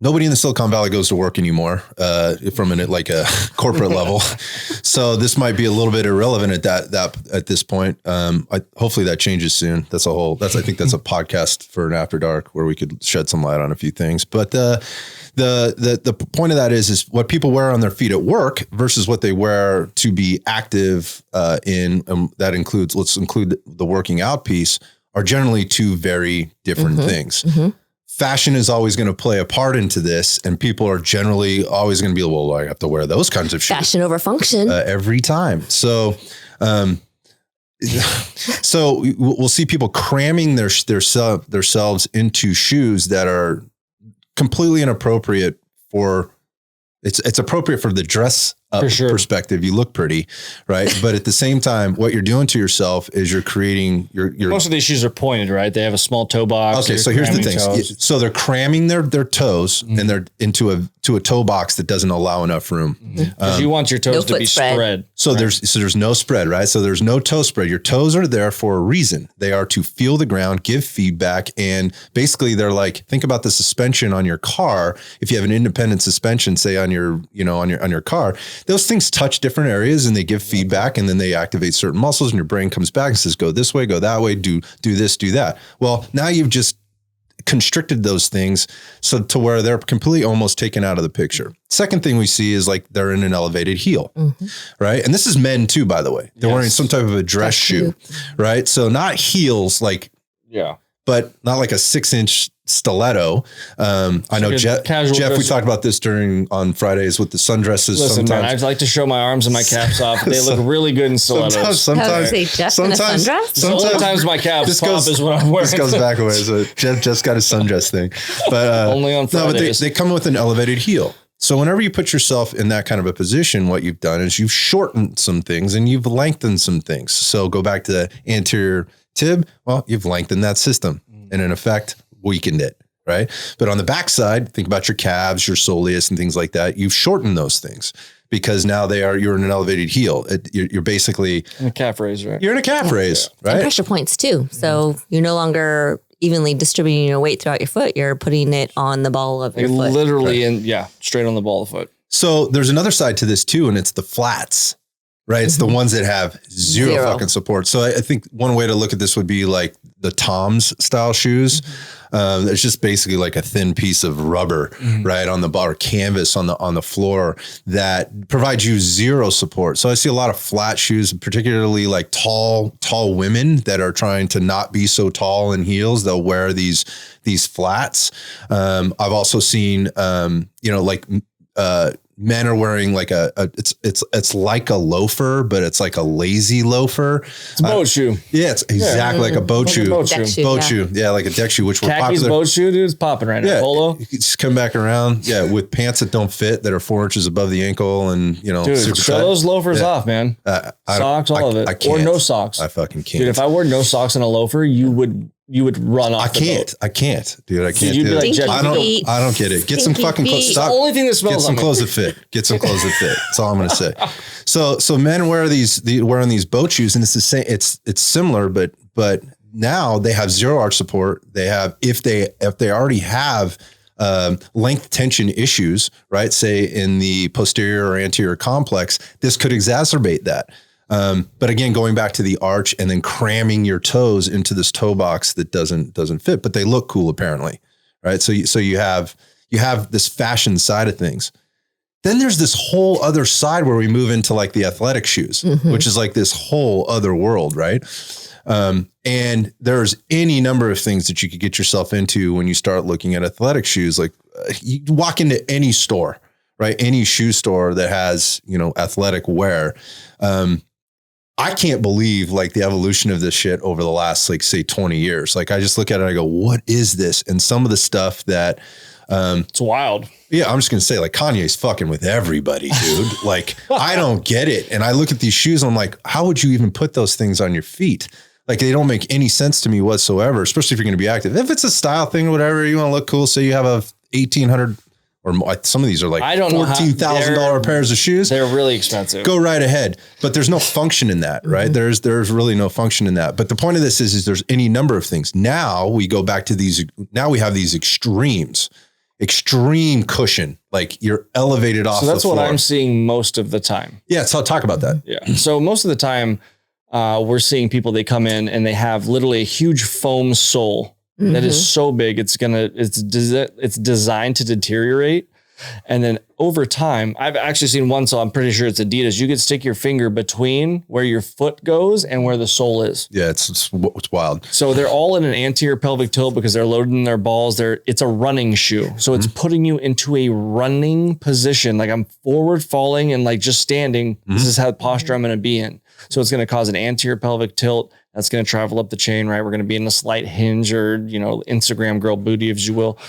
nobody in the Silicon Valley goes to work anymore from a corporate level. So this might be a little bit irrelevant at this point. Hopefully that changes soon. I think that's a podcast for an after dark where we could shed some light on a few things. But the point of that is what people wear on their feet at work versus what they wear to be active that includes, let's include the working out piece, are generally two very different things. Fashion is always going to play a part into this, and people are generally always going to be, well, I have to wear those kinds of shoes. Fashion over function every time. So, so we'll see people cramming themselves into shoes that are completely inappropriate for. It's appropriate for the dress up perspective. You look pretty, right? But at the same time, what you're doing to yourself is you're creating your. Most of these shoes are pointed, right? They have a small toe box. Okay, so here's the thing. So they're cramming their toes and they're into a toe box that doesn't allow enough room. Because you want your toes to be spread. So there's no spread, right? So there's no toe spread. Your toes are there for a reason. They are to feel the ground, give feedback, and basically they're like, think about the suspension on your car. If you have an independent suspension, say on your car, those things touch different areas and they give feedback, and then they activate certain muscles, and your brain comes back and says, go this way, go that way, do this, do that. Well, now you've just constricted those things so to where they're completely almost taken out of the picture. Second thing we see is like they're in an elevated heel, right? And this is men too, by the way. They're wearing some type of a dress shoe, right? So not heels, but not like a 6-inch stiletto. I know Jeff, we talked about this on Fridays with the sundresses. Listen, man, I'd like to show my arms and my caps off. They look really good in stilettos. Sometimes my caps pop is what I'm wearing. This goes back away. So Jeff just got a sundress thing, but only on Fridays. No, but they come with an elevated heel. So whenever you put yourself in that kind of a position, what you've done is you've shortened some things and you've lengthened some things. So go back to the anterior tib. Well, you've lengthened that system and in effect weakened it, right? But on the backside, think about your calves, your soleus and things like that. You've shortened those things because now you're in an elevated heel. You're basically in a calf raise, right? You're in a calf raise, right? And pressure points too. So you're no longer evenly distributing your weight throughout your foot. You're putting it on the ball of your foot. Literally, straight on the ball of the foot. So there's another side to this too, and it's the flats. Right. It's the ones that have zero fucking support. So I think one way to look at this would be like the Toms style shoes. It's just basically like a thin piece of rubber, right, on the bar, or canvas on the floor that provides you zero support. So I see a lot of flat shoes, particularly like tall women that are trying to not be so tall in heels. They'll wear these flats. I've also seen, like men are wearing like it's like a loafer, but it's like a lazy loafer. It's a boat shoe. Yeah, it's exactly like a boat shoe. Boat shoe. Yeah, like a deck shoe, which were Khakis popular. Boat shoe, dude, it's popping right now. Polo. You just come back around. Yeah, with pants that don't fit, that are 4 inches above the ankle, and dude, super show tight. Those loafers off, man. Socks, all of it, I can't. or no socks. I fucking can't. Dude, if I wore no socks and a loafer, you would run off. I can't, dude. I can't. You'd be like, Stinky Jeff, I don't get it. Get some fucking clothes. It's the only thing that smells. Get some clothes that fit. Get some clothes that fit. That's all I'm going to say. So men wearing these boat shoes, and it's the same. It's similar, but now they have zero arch support. They have, if they already have length tension issues, right? Say in the posterior or anterior complex, this could exacerbate that. But again, going back to the arch and then cramming your toes into this toe box that doesn't fit, but they look cool apparently, right? So you have this fashion side of things. Then there's this whole other side where we move into like the athletic shoes, which is like this whole other world, right? And there's any number of things that you could get yourself into when you start looking at athletic shoes. Like you walk into any store, right? Any shoe store that has, athletic wear. I can't believe like the evolution of this shit over the last, like, say 20 years. Like I just look at it, I go, what is this? And some of the stuff that, it's wild. Yeah. I'm just going to say, like, Kanye's fucking with everybody, dude. Like, I don't get it. And I look at these shoes and I'm like, how would you even put those things on your feet? Like, they don't make any sense to me whatsoever, especially if you're going to be active. If it's a style thing or whatever, you want to look cool. So you have a $1,800 or more, some of these are like $14,000 pairs of shoes. They're really expensive. Go right ahead. But there's no function in that, right? There's really no function in that. But the point of this is there's any number of things. Now we go back to these. Now we have these extreme cushion, like you're elevated off the floor. So that's what I'm seeing most of the time. Yeah. So I'll talk about that. Yeah. So most of the time we're seeing people, they come in and they have literally a huge foam sole that is so big. It's designed to deteriorate. And then over time, I've actually seen one, so I'm pretty sure it's Adidas. You could stick your finger between where your foot goes and where the sole is. Yeah, it's wild. So they're all in an anterior pelvic tilt because they're loading their balls. It's a running shoe. So it's putting you into a running position. Like I'm forward falling and like just standing. This is how the posture I'm going to be in. So it's going to cause an anterior pelvic tilt. That's going to travel up the chain, right? We're going to be in a slight hinge or, Instagram girl booty, if you will.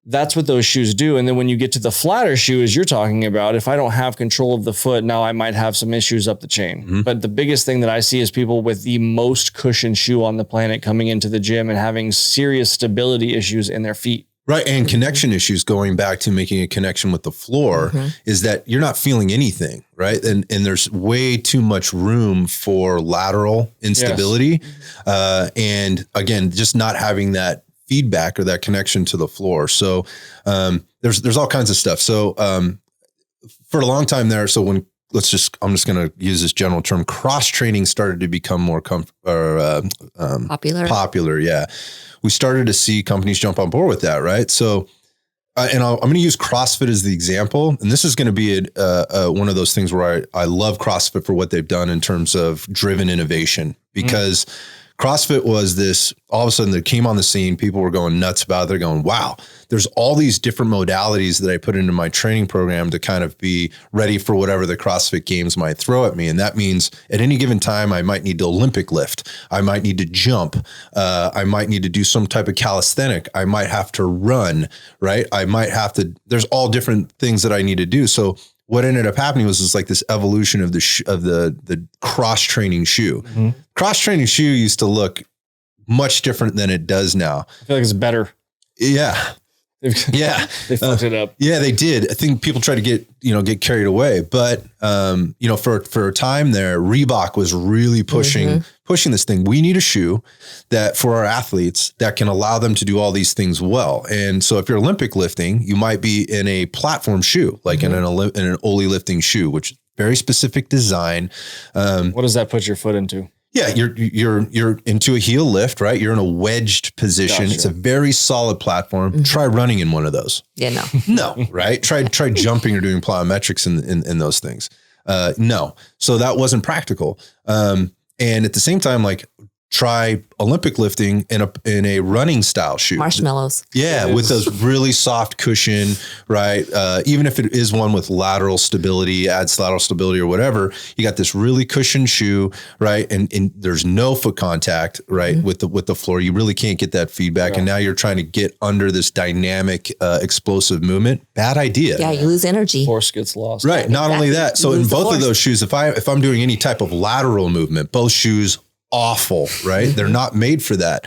That's what those shoes do. And then when you get to the flatter shoe, as you're talking about, if I don't have control of the foot, now I might have some issues up the chain. But the biggest thing that I see is people with the most cushioned shoe on the planet coming into the gym and having serious stability issues in their feet. Right. And connection issues, going back to making a connection with the floor, is that you're not feeling anything. Right. And there's way too much room for lateral instability. Yes. And again, just not having that feedback or that connection to the floor. So there's all kinds of stuff. So for a long time there, so I'm just going to use this general term, cross training started to become more popular. Yeah. We started to see companies jump on board with that. Right. So, I'm going to use CrossFit as the example. And this is going to be one of those things where I love CrossFit for what they've done in terms of driven innovation, because CrossFit was this, all of a sudden that came on the scene. People were going nuts about it. They're going, wow, there's all these different modalities that I put into my training program to kind of be ready for whatever the CrossFit games might throw at me. And that means at any given time, I might need to Olympic lift. I might need to jump. I might need to do some type of calisthenic. I might have to run, right? I might have to, there's all different things that I need to do. So what ended up happening was like this evolution of the cross training shoe. Cross training shoe used to look much different than it does now. I feel like it's better. Yeah. Yeah. They fucked it up. Yeah, they did. I think people try to get carried away, but for a time there, Reebok was really pushing this thing. We need a shoe that for our athletes that can allow them to do all these things well. And so if you're Olympic lifting, you might be in a platform shoe, like in an Oli lifting shoe, which very specific design. What does that put your foot into? Yeah, you're into a heel lift, right? You're in a wedged position. Gotcha. It's a very solid platform. Try running in one of those. Yeah, no. No, right? Try jumping or doing plyometrics in those things. No. So that wasn't practical. And at the same time, like try Olympic lifting in a running style shoe. Marshmallows. Yeah, with those really soft cushion, right? Even if it is one with lateral stability, adds lateral stability or whatever, you got this really cushioned shoe, right? And there's no foot contact, right, with the floor. You really can't get that feedback. Yeah. And now you're trying to get under this dynamic, explosive movement. Bad idea. Yeah, you lose energy. Force gets lost. Right. Not only that. So in both of those shoes, if I'm doing any type of lateral movement, both shoes awful, right? They're not made for that.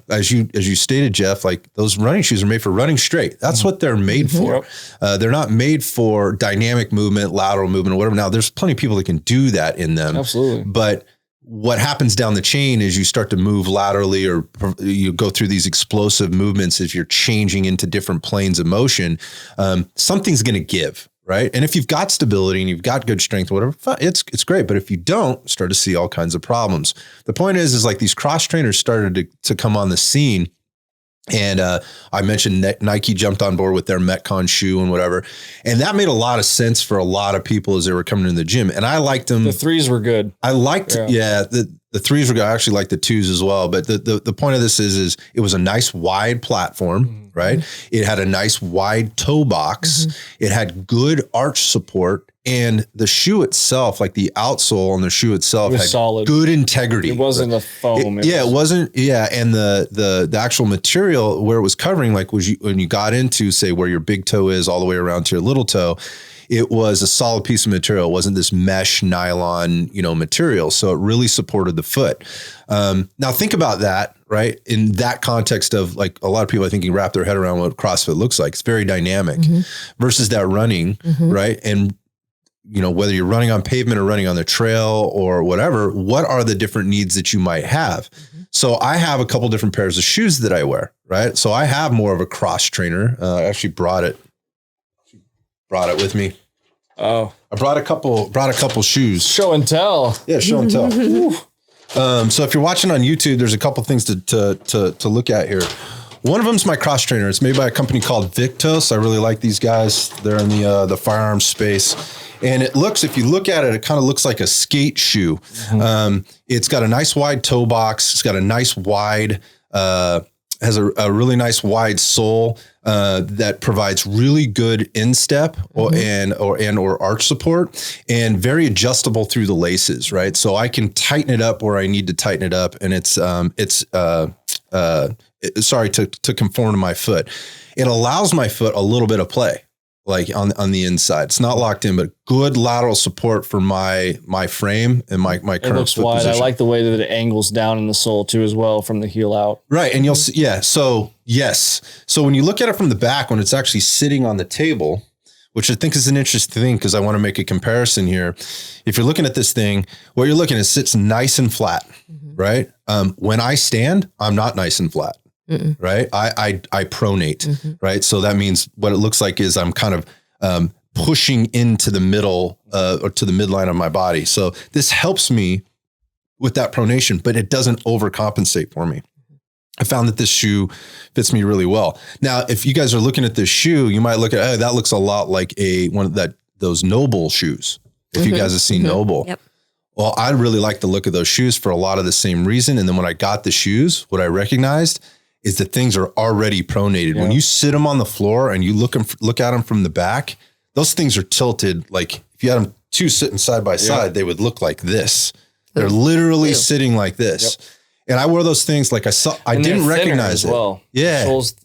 As you stated, Jeff, like those running shoes are made for running straight. That's what they're made for. They're not made for dynamic movement, lateral movement, or whatever. Now there's plenty of people that can do that in them. Absolutely. But what happens down the chain is you start to move laterally, or you go through these explosive movements as you're changing into different planes of motion. Something's going to give. Right. And if you've got stability and you've got good strength, or whatever, it's great. But if you don't, start to see all kinds of problems. The point is like these cross trainers started to come on the scene. And I mentioned Nike jumped on board with their Metcon shoe and whatever. And that made a lot of sense for a lot of people as they were coming into the gym. And I liked them. The threes were good. I liked, the threes were good. I actually like the twos as well. But the point of this is it was a nice wide platform, right? It had a nice wide toe box. It had good arch support. And the shoe itself, like the outsole on the shoe itself, had solid, good integrity. It wasn't a foam. It wasn't. Yeah. And the actual material where it was covering, like when you got into, say, where your big toe is all the way around to your little toe, it was a solid piece of material. It wasn't this mesh nylon, material. So it really supported the foot. Now think about that, right? In that context of like a lot of people, I think, can wrap their head around what CrossFit looks like. It's very dynamic versus that running, right? And whether you're running on pavement or running on the trail or whatever, what are the different needs that you might have? So I have a couple different pairs of shoes that I wear, right? So I have more of a cross trainer. I actually brought it with me. Oh, I brought a couple shoes. Show and tell. Yeah. Show and tell. So if you're watching on YouTube, there's a couple things to look at here. One of them is my cross trainer. It's made by a company called Victos. I really like these guys. They're in the firearms space. And if you look at it, it kind of looks like a skate shoe. It's got a nice wide toe box. It's got a nice wide, has a really nice wide sole that provides really good instep or arch support, and very adjustable through the laces, right? So I can tighten it up where I need to tighten it up, and it's to conform to my foot. It allows my foot a little bit of play, like on the inside. It's not locked in, but good lateral support for my frame and my current it looks foot wide. position. I like the way that it angles down in the sole too, as well, from the heel out. Right. And you'll see, yeah. So yes. So when you look at it from the back, when it's actually sitting on the table, which I think is an interesting thing, because I want to make a comparison here. If you're looking at this thing, what you're looking at sits nice and flat, right? When I stand, I'm not nice and flat. Right. I pronate. Right. So that means what it looks like is I'm kind of pushing into the middle or to the midline of my body. So this helps me with that pronation, but it doesn't overcompensate for me. I found that this shoe fits me really well. Now, if you guys are looking at this shoe, you might look at, that looks a lot like those Noble shoes. If you guys have seen Noble. Yep. Well, I really like the look of those shoes for a lot of the same reason. And then when I got the shoes, what I recognized is that things are already pronated. Yeah. When you sit them on the floor and you look at them from the back, those things are tilted. Like if you had them two sitting side by side, they would look like this. They're literally sitting like this. Yep. And I wore those things like I didn't recognize it. Well. Yeah. The sole's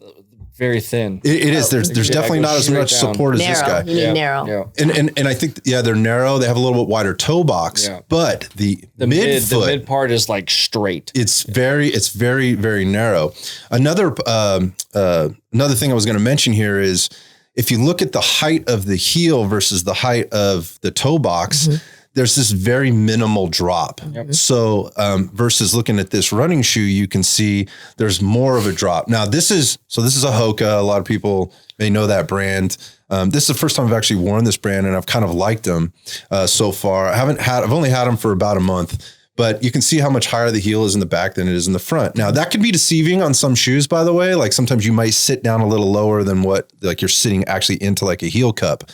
very thin. It is. There's definitely not as much support as this guy. You need narrow. Yeah. And I think, they're narrow. They have a little bit wider toe box, but the midfoot, the mid part is like straight. It's very, very narrow. Another thing I was going to mention here is if you look at the height of the heel versus the height of the toe box, there's this very minimal drop. So versus looking at this running shoe, you can see there's more of a drop. Now this is a Hoka. A lot of people may know that brand. This is the first time I've actually worn this brand, and I've kind of liked them so far. I've only had them for about a month, but you can see how much higher the heel is in the back than it is in the front. Now that can be deceiving on some shoes, by the way. Like sometimes you might sit down a little lower than what, like you're sitting actually into like a heel cup.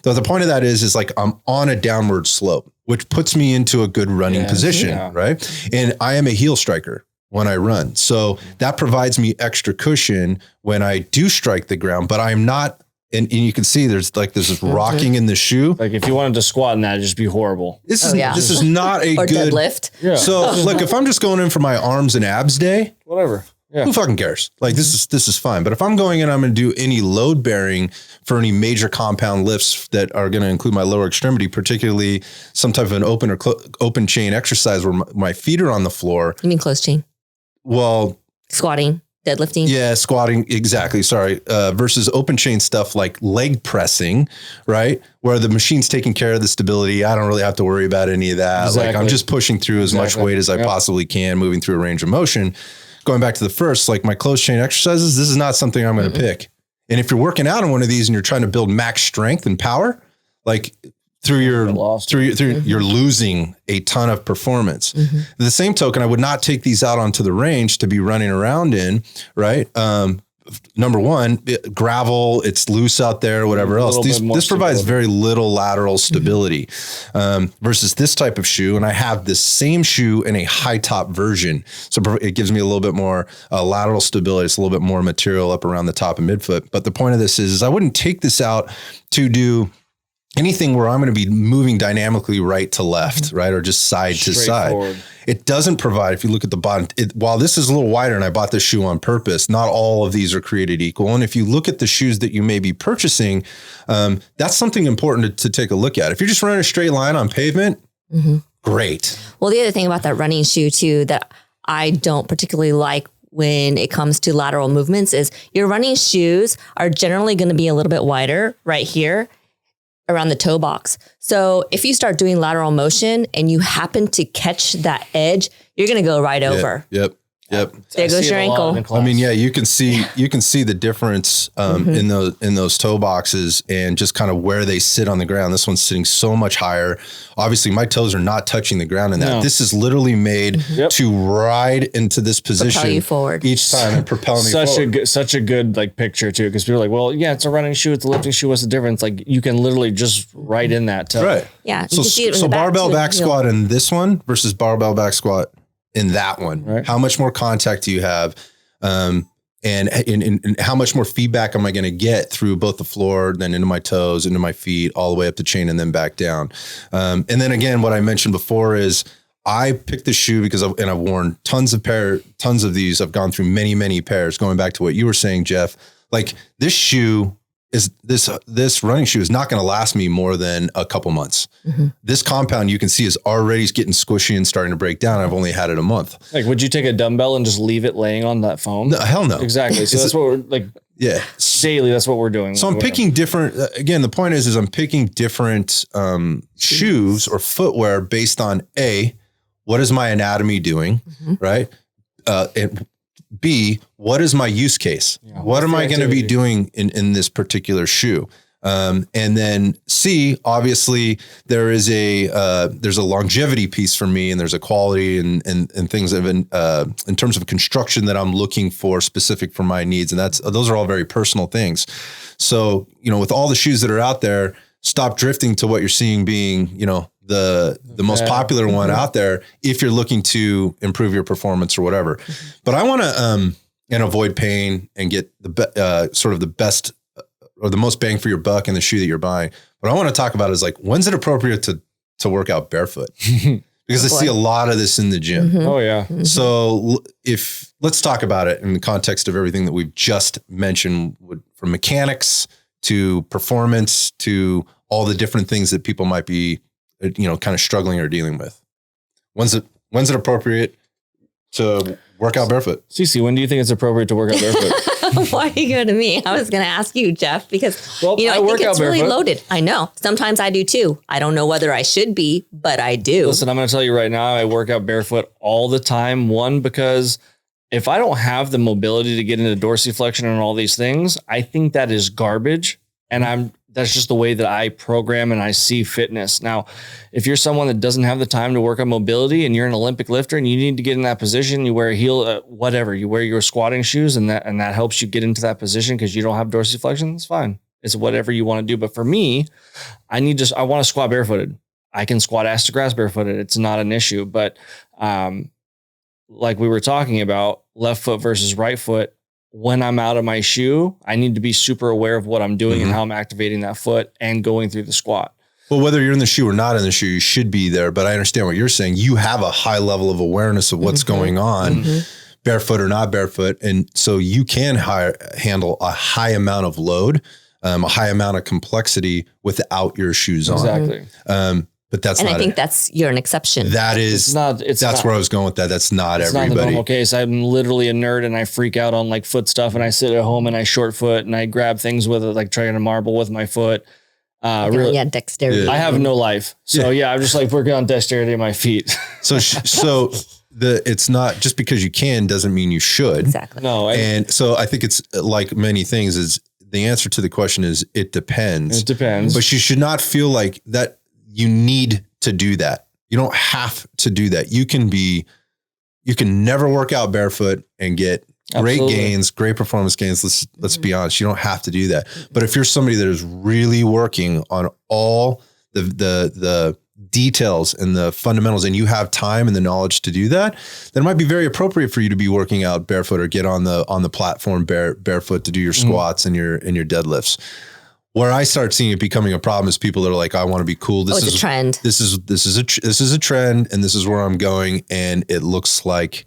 So the point of that is like I'm on a downward slope, which puts me into a good running position, right? And I am a heel striker when I run. So that provides me extra cushion when I do strike the ground, but I'm not. And you can see there's this rocking in the shoe. Like if you wanted to squat in that, it'd just be horrible. This is not a or good deadlift. Yeah. So look, if I'm just going in for my arms and abs day, Whatever. Yeah. who fucking cares? Like this is fine. But if I'm going in, I'm going to do any load bearing for any major compound lifts that are going to include my lower extremity, particularly some type of an open or open chain exercise where my feet are on the floor. You mean closed chain? Well, Squatting, deadlifting. yeah, squatting. Exactly. Sorry. Versus open chain stuff like leg pressing, right? Where the machine's taking care of the stability. I don't really have to worry about any of that. Exactly. Like I'm just pushing through as much weight as I possibly can, moving through a range of motion. Going back to the first, like my closed chain exercises, this is not something I'm going to pick. And if you're working out on one of these and you're trying to build max strength and power, like you're losing a ton of performance. The same token, I would not take these out onto the range to be running around in, right? Number one, gravel, it's loose out there, whatever else. This provides very little lateral stability versus this type of shoe. And I have this same shoe in a high top version. So it gives me a little bit more lateral stability. It's a little bit more material up around the top and midfoot. But the point of this is I wouldn't take this out to do anything where I'm going to be moving dynamically right to left, right? Or just side to side. It doesn't provide, if you look at the bottom, while this is a little wider and I bought this shoe on purpose, not all of these are created equal. And if you look at the shoes that you may be purchasing, that's something important to take a look at. If you're just running a straight line on pavement, great. Well, the other thing about that running shoe too, that I don't particularly like when it comes to lateral movements is your running shoes are generally going to be a little bit wider right here around the toe box. So if you start doing lateral motion and you happen to catch that edge, you're going to go right over. Yep. There goes your ankle. I mean, yeah, you can see the difference in those toe boxes and just kind of where they sit on the ground. This one's sitting so much higher. Obviously, my toes are not touching the ground in that. No. This is literally made to ride into this position, propel you forward each time and propel me forward. Such a good like picture too, because people are like, well, yeah, it's a running shoe, it's a lifting shoe. What's the difference? Like you can literally just ride in that toe. Right. Yeah. So barbell back squat in this one versus barbell back squat in that one, right? How much more contact do you have? And how much more feedback am I going to get through both the floor, then into my toes, into my feet, all the way up the chain and then back down. And then again, what I mentioned before is I picked the shoe because I've worn tons of these. I've gone through many, many pairs. Going back to what you were saying, Jeff, like this running shoe is not going to last me more than a couple months. This compound you can see is already getting squishy and starting to break down. I've only had it a month. Like, would you take a dumbbell and just leave it laying on that foam? No, hell no. Exactly. So that's what we're like. Yeah. Daily. That's what we're doing. So I'm picking different, again, the point is I'm picking different shoes or footwear based on what is my anatomy doing? Right. And B, what is my use case? Yeah, what am I going to be doing in this particular shoe? And then C, obviously there's a longevity piece for me, and there's a quality and things in terms of construction that I'm looking for specific for my needs. And those are all very personal things. So, with all the shoes that are out there, stop drifting to what you're seeing being, the most popular one out there if you're looking to improve your performance or whatever. But I want to and avoid pain and get sort of the best or the most bang for your buck in the shoe that you're buying. What I want to talk about is like, when's it appropriate to work out barefoot? Because I see a lot of this in the gym. Oh yeah. So let's talk about it in the context of everything that we've just mentioned, from mechanics to performance to all the different things that people might be kind of struggling or dealing with. When's it appropriate to work out barefoot? Cece, when do you think it's appropriate to work out barefoot? Why are you going to me? I was going to ask you, Jeff, because I think it's really loaded. I know. Sometimes I do too. I don't know whether I should be, but I do. Listen, I'm going to tell you right now, I work out barefoot all the time. One, because if I don't have the mobility to get into dorsiflexion and all these things, I think that is garbage. And that's just the way that I program and I see fitness. Now, if you're someone that doesn't have the time to work on mobility and you're an Olympic lifter and you need to get in that position, you wear a heel, whatever, you wear your squatting shoes and that helps you get into that position because you don't have dorsiflexion, it's fine. It's whatever you want to do. But for me, I want to squat barefooted. I can squat ass to grass barefooted. It's not an issue. But like we were talking about, left foot versus right foot, when I'm out of my shoe, I need to be super aware of what I'm doing and how I'm activating that foot and going through the squat. Well, whether you're in the shoe or not in the shoe, you should be there. But I understand what you're saying. You have a high level of awareness of what's going on, barefoot or not barefoot. And so you can handle a high amount of load, a high amount of complexity without your shoes on. Exactly. But that's and not I think you're an exception. That is, that's where I was going with that. That's not everybody. Not the normal case. I'm literally a nerd and I freak out on like foot stuff and I sit at home and I short foot and I grab things with it, like trying to marble with my foot. Really, dexterity. Yeah. I have no life. So I'm just like working on dexterity of my feet. So it's not just because you can doesn't mean you should. Exactly. No. And so I think it's like many things is the answer to the question is it depends. It depends. But you should not feel like that you need to do that. You don't have to do that. You can never work out barefoot and get great gains, great performance gains. Let's be honest. You don't have to do that. But if you're somebody that is really working on all the details and the fundamentals and you have time and the knowledge to do that, then it might be very appropriate for you to be working out barefoot or get on the platform barefoot to do your squats and your deadlifts. Where I start seeing it becoming a problem is people that are like, I want to be cool. This is a trend. This is a trend and this is where I'm going. And it looks like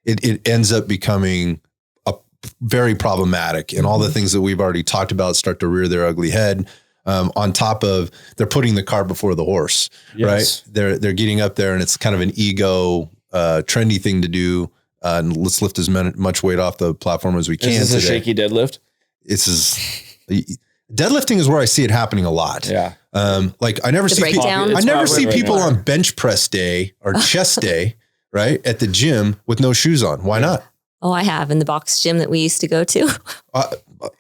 it ends up becoming very problematic. And all the things that we've already talked about start to rear their ugly head. On top of they're putting the cart before the horse, right? They're getting up there and it's kind of an ego, trendy thing to do. And let's lift as much weight off the platform as we can. Is this a shaky deadlift? Deadlifting is where I see it happening a lot. Yeah. Like I never see people on bench press day or chest day, right? At the gym with no shoes on. Why not? Oh, I have in the box gym that we used to go to.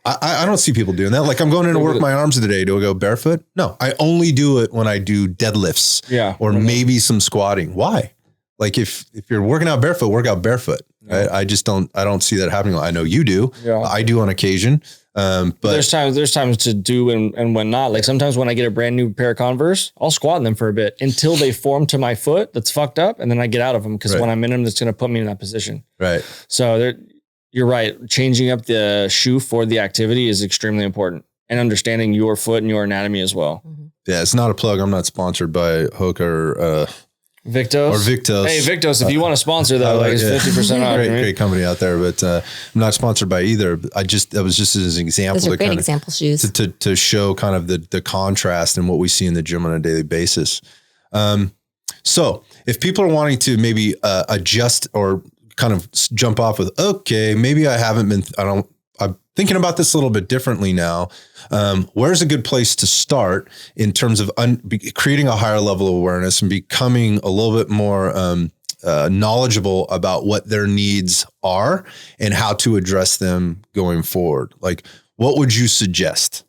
I don't see people doing that. Like I'm going in to work my arms today. Do I go barefoot? No, I only do it when I do deadlifts or maybe some squatting. Why? Like if you're working out barefoot, work out barefoot. Right? I don't see that happening. I know you do. Yeah. I do on occasion. But there's times to do and when not. Like sometimes when I get a brand new pair of Converse, I'll squat in them for a bit until they form to my foot that's fucked up, and then I get out of them because when I'm in them, that's going to put me in that position. Right. So you're right. Changing up the shoe for the activity is extremely important, and understanding your foot and your anatomy as well. Mm-hmm. Yeah, it's not a plug. I'm not sponsored by Hoka or Victos. Hey, Victos, if you want to sponsor that, it's 50% off. Great company out there, but I'm not sponsored by either. That was just as an example. Those are great example shoes. To show kind of the contrast and what we see in the gym on a daily basis. So if people are wanting to maybe adjust or kind of jump off with, okay, maybe I'm thinking about this a little bit differently now. Where's a good place to start in terms of creating a higher level of awareness and becoming a little bit more knowledgeable about what their needs are and how to address them going forward? Like, what would you suggest?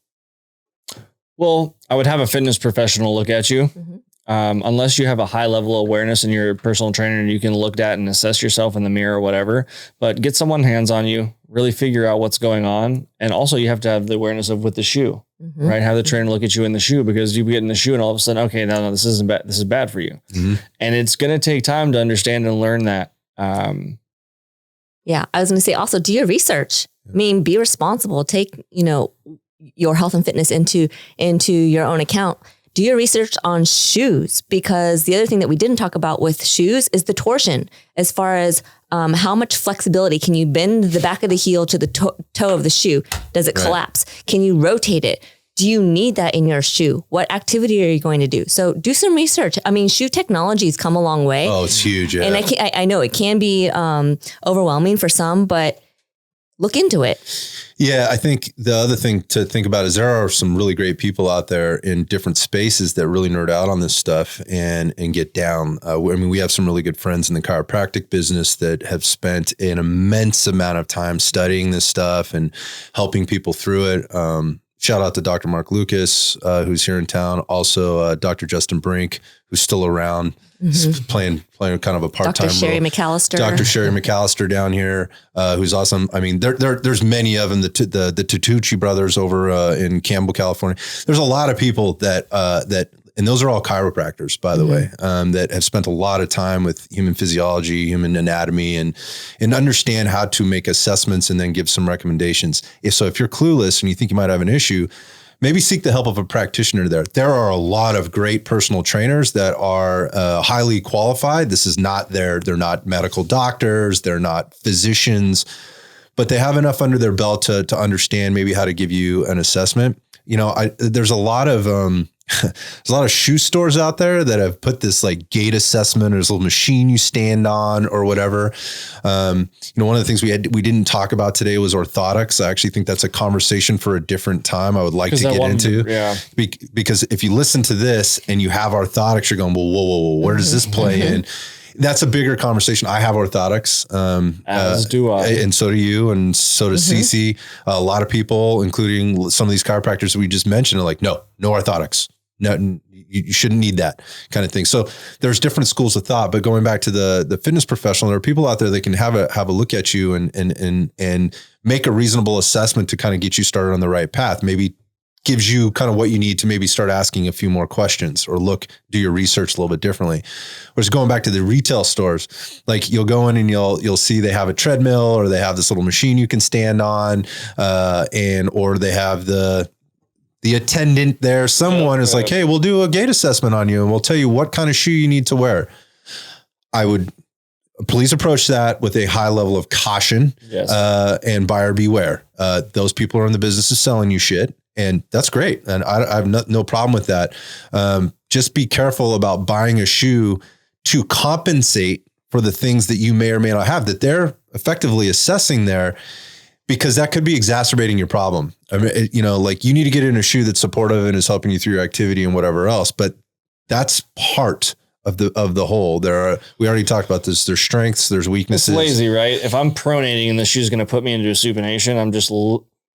Well, I would have a fitness professional look at you. Mm-hmm. Unless you have a high level of awareness and you're a personal trainer and you can look at and assess yourself in the mirror or whatever, but get someone hands on you, really figure out what's going on. And also you have to have the awareness of with the shoe, right? Have the trainer look at you in the shoe, because you get in the shoe and all of a sudden, okay, no, this isn't bad. This is bad for you. Mm-hmm. And it's going to take time to understand and learn that. Yeah. I was going to say also do your research. I mean, be responsible, take, your health and fitness into your own account. Do your research on shoes, because the other thing that we didn't talk about with shoes is the torsion, as far as how much flexibility can you bend the back of the heel to the toe of the shoe? Does it collapse? Can you rotate it? Do you need that in your shoe? What activity are you going to do? So do some research. I mean, shoe technology has come a long way. Oh, it's huge. Yeah. And I know it can be overwhelming for some, but look into it. Yeah, I think the other thing to think about is there are some really great people out there in different spaces that really nerd out on this stuff and get down. We have some really good friends in the chiropractic business that have spent an immense amount of time studying this stuff and helping people through it. shout out to Dr. Mark Lucas, who's here in town. Also, Dr. Justin Brink, who's still around, playing kind of a part-time Dr. Sherry role. McAllister. Dr. Sherry McAllister down here, who's awesome. I mean, there's many of them, the Tutucci brothers over in Campbell, California. There's a lot of people that and those are all chiropractors, by the way, that have spent a lot of time with human physiology, human anatomy, and understand how to make assessments and then give some recommendations. If you're clueless and you think you might have an issue, maybe seek the help of a practitioner there. There are a lot of great personal trainers that are highly qualified. This is not they're not medical doctors. They're not physicians, but they have enough under their belt to understand maybe how to give you an assessment. You know, there's a lot of there's a lot of shoe stores out there that have put this like gait assessment or this little machine you stand on or whatever. You know, one of the things we didn't talk about today was orthotics. I actually think that's a conversation for a different time. I would like to get into, because if you listen to this and you have orthotics, you're going, well, whoa, where does this play in? That's a bigger conversation. I have orthotics, as do I, and so do you, and so does Cece. A lot of people, including some of these chiropractors we just mentioned, are like, no orthotics. No, you shouldn't need that kind of thing. So there's different schools of thought, but going back to the fitness professional, there are people out there that can have a look at you and make a reasonable assessment to kind of get you started on the right path. Maybe gives you kind of what you need to maybe start asking a few more questions or do your research a little bit differently. Whereas going back to the retail stores, like you'll go in and you'll see they have a treadmill or they have this little machine you can stand on, or they have the attendant there. Someone is like, hey, we'll do a gait assessment on you and we'll tell you what kind of shoe you need to wear. I would please approach that with a high level of caution, and buyer beware. Those people are in the business of selling you shit. And that's great. And I have no problem with that. Just be careful about buying a shoe to compensate for the things that you may or may not have that they're effectively assessing there, because that could be exacerbating your problem. I mean, like you need to get in a shoe that's supportive and is helping you through your activity and whatever else, but that's part of the whole. We already talked about this. There's strengths, there's weaknesses. It's lazy, right? If I'm pronating and the shoe's going to put me into a supination,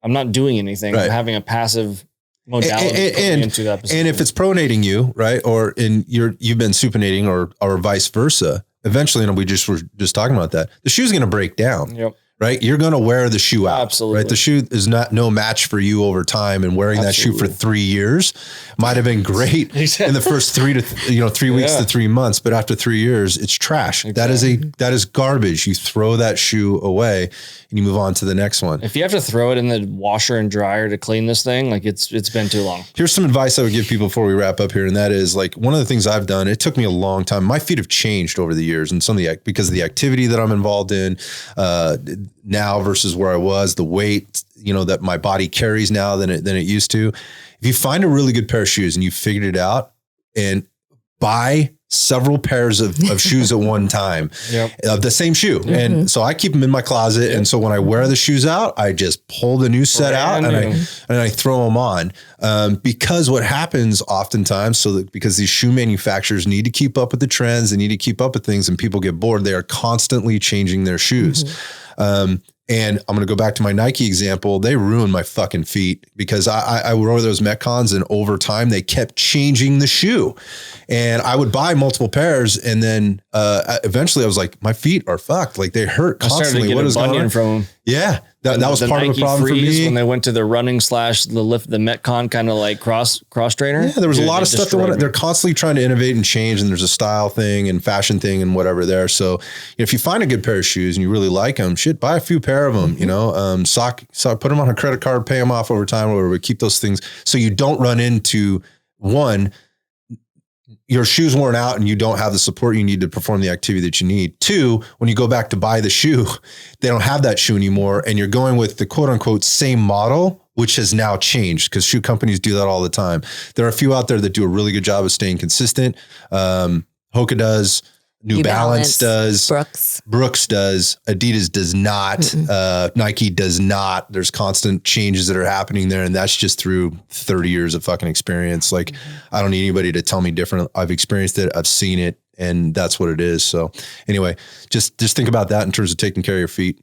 I'm not doing anything. Right. I'm having a passive modality into that position. And if it's pronating you, right, or you've been supinating or vice versa, eventually, and we were just talking about that, the shoe's going to break down. Yep. Right. You're going to wear the shoe out. Absolutely. Right. The shoe is no match for you over time, and wearing that shoe for 3 years might've been great in the first 3 weeks to 3 months. But after 3 years, it's trash. Exactly. That is garbage. You throw that shoe away and you move on to the next one. If you have to throw it in the washer and dryer to clean this thing, like it's been too long. Here's some advice I would give people before we wrap up here. And that is like one of the things I've done. It took me a long time. My feet have changed over the years, and because of the activity that I'm involved in, now versus where I was, the weight, that my body carries now than it used to. If you find a really good pair of shoes and you figured it out, and buy several pairs of shoes at one time, of the same shoe. Mm-hmm. And so I keep them in my closet. And so when I wear the shoes out, I just pull the new set out and I throw them on. Because what happens oftentimes, because these shoe manufacturers need to keep up with the trends, they need to keep up with things, and people get bored, they are constantly changing their shoes. Mm-hmm. And I'm going to go back to my Nike example. They ruined my fucking feet because I wore those Metcons, and over time they kept changing the shoe, and I would buy multiple pairs. And then eventually I was like, my feet are fucked. Like they hurt constantly. What is going on from them? Yeah. That was part of the problem for me. When they went to the running / the Metcon kind of like cross trainer. Yeah, there was a lot of stuff. They're constantly trying to innovate and change, and there's a style thing and fashion thing and whatever there. So if you find a good pair of shoes and you really like them, buy a few pair of them, put them on a credit card, pay them off over time, or whatever. Keep those things so you don't run into your shoe's worn out and you don't have the support you need to perform the activity that you need. 2, when you go back to buy the shoe, they don't have that shoe anymore, and you're going with the quote unquote same model, which has now changed because shoe companies do that all the time. There are a few out there that do a really good job of staying consistent. Hoka does. New Balance does. Brooks does. Adidas does not. Mm-hmm. Nike does not. There's constant changes that are happening there, and that's just through 30 years of fucking experience. Like, I don't need anybody to tell me different. I've experienced it. I've seen it, and that's what it is. So anyway, just think about that in terms of taking care of your feet.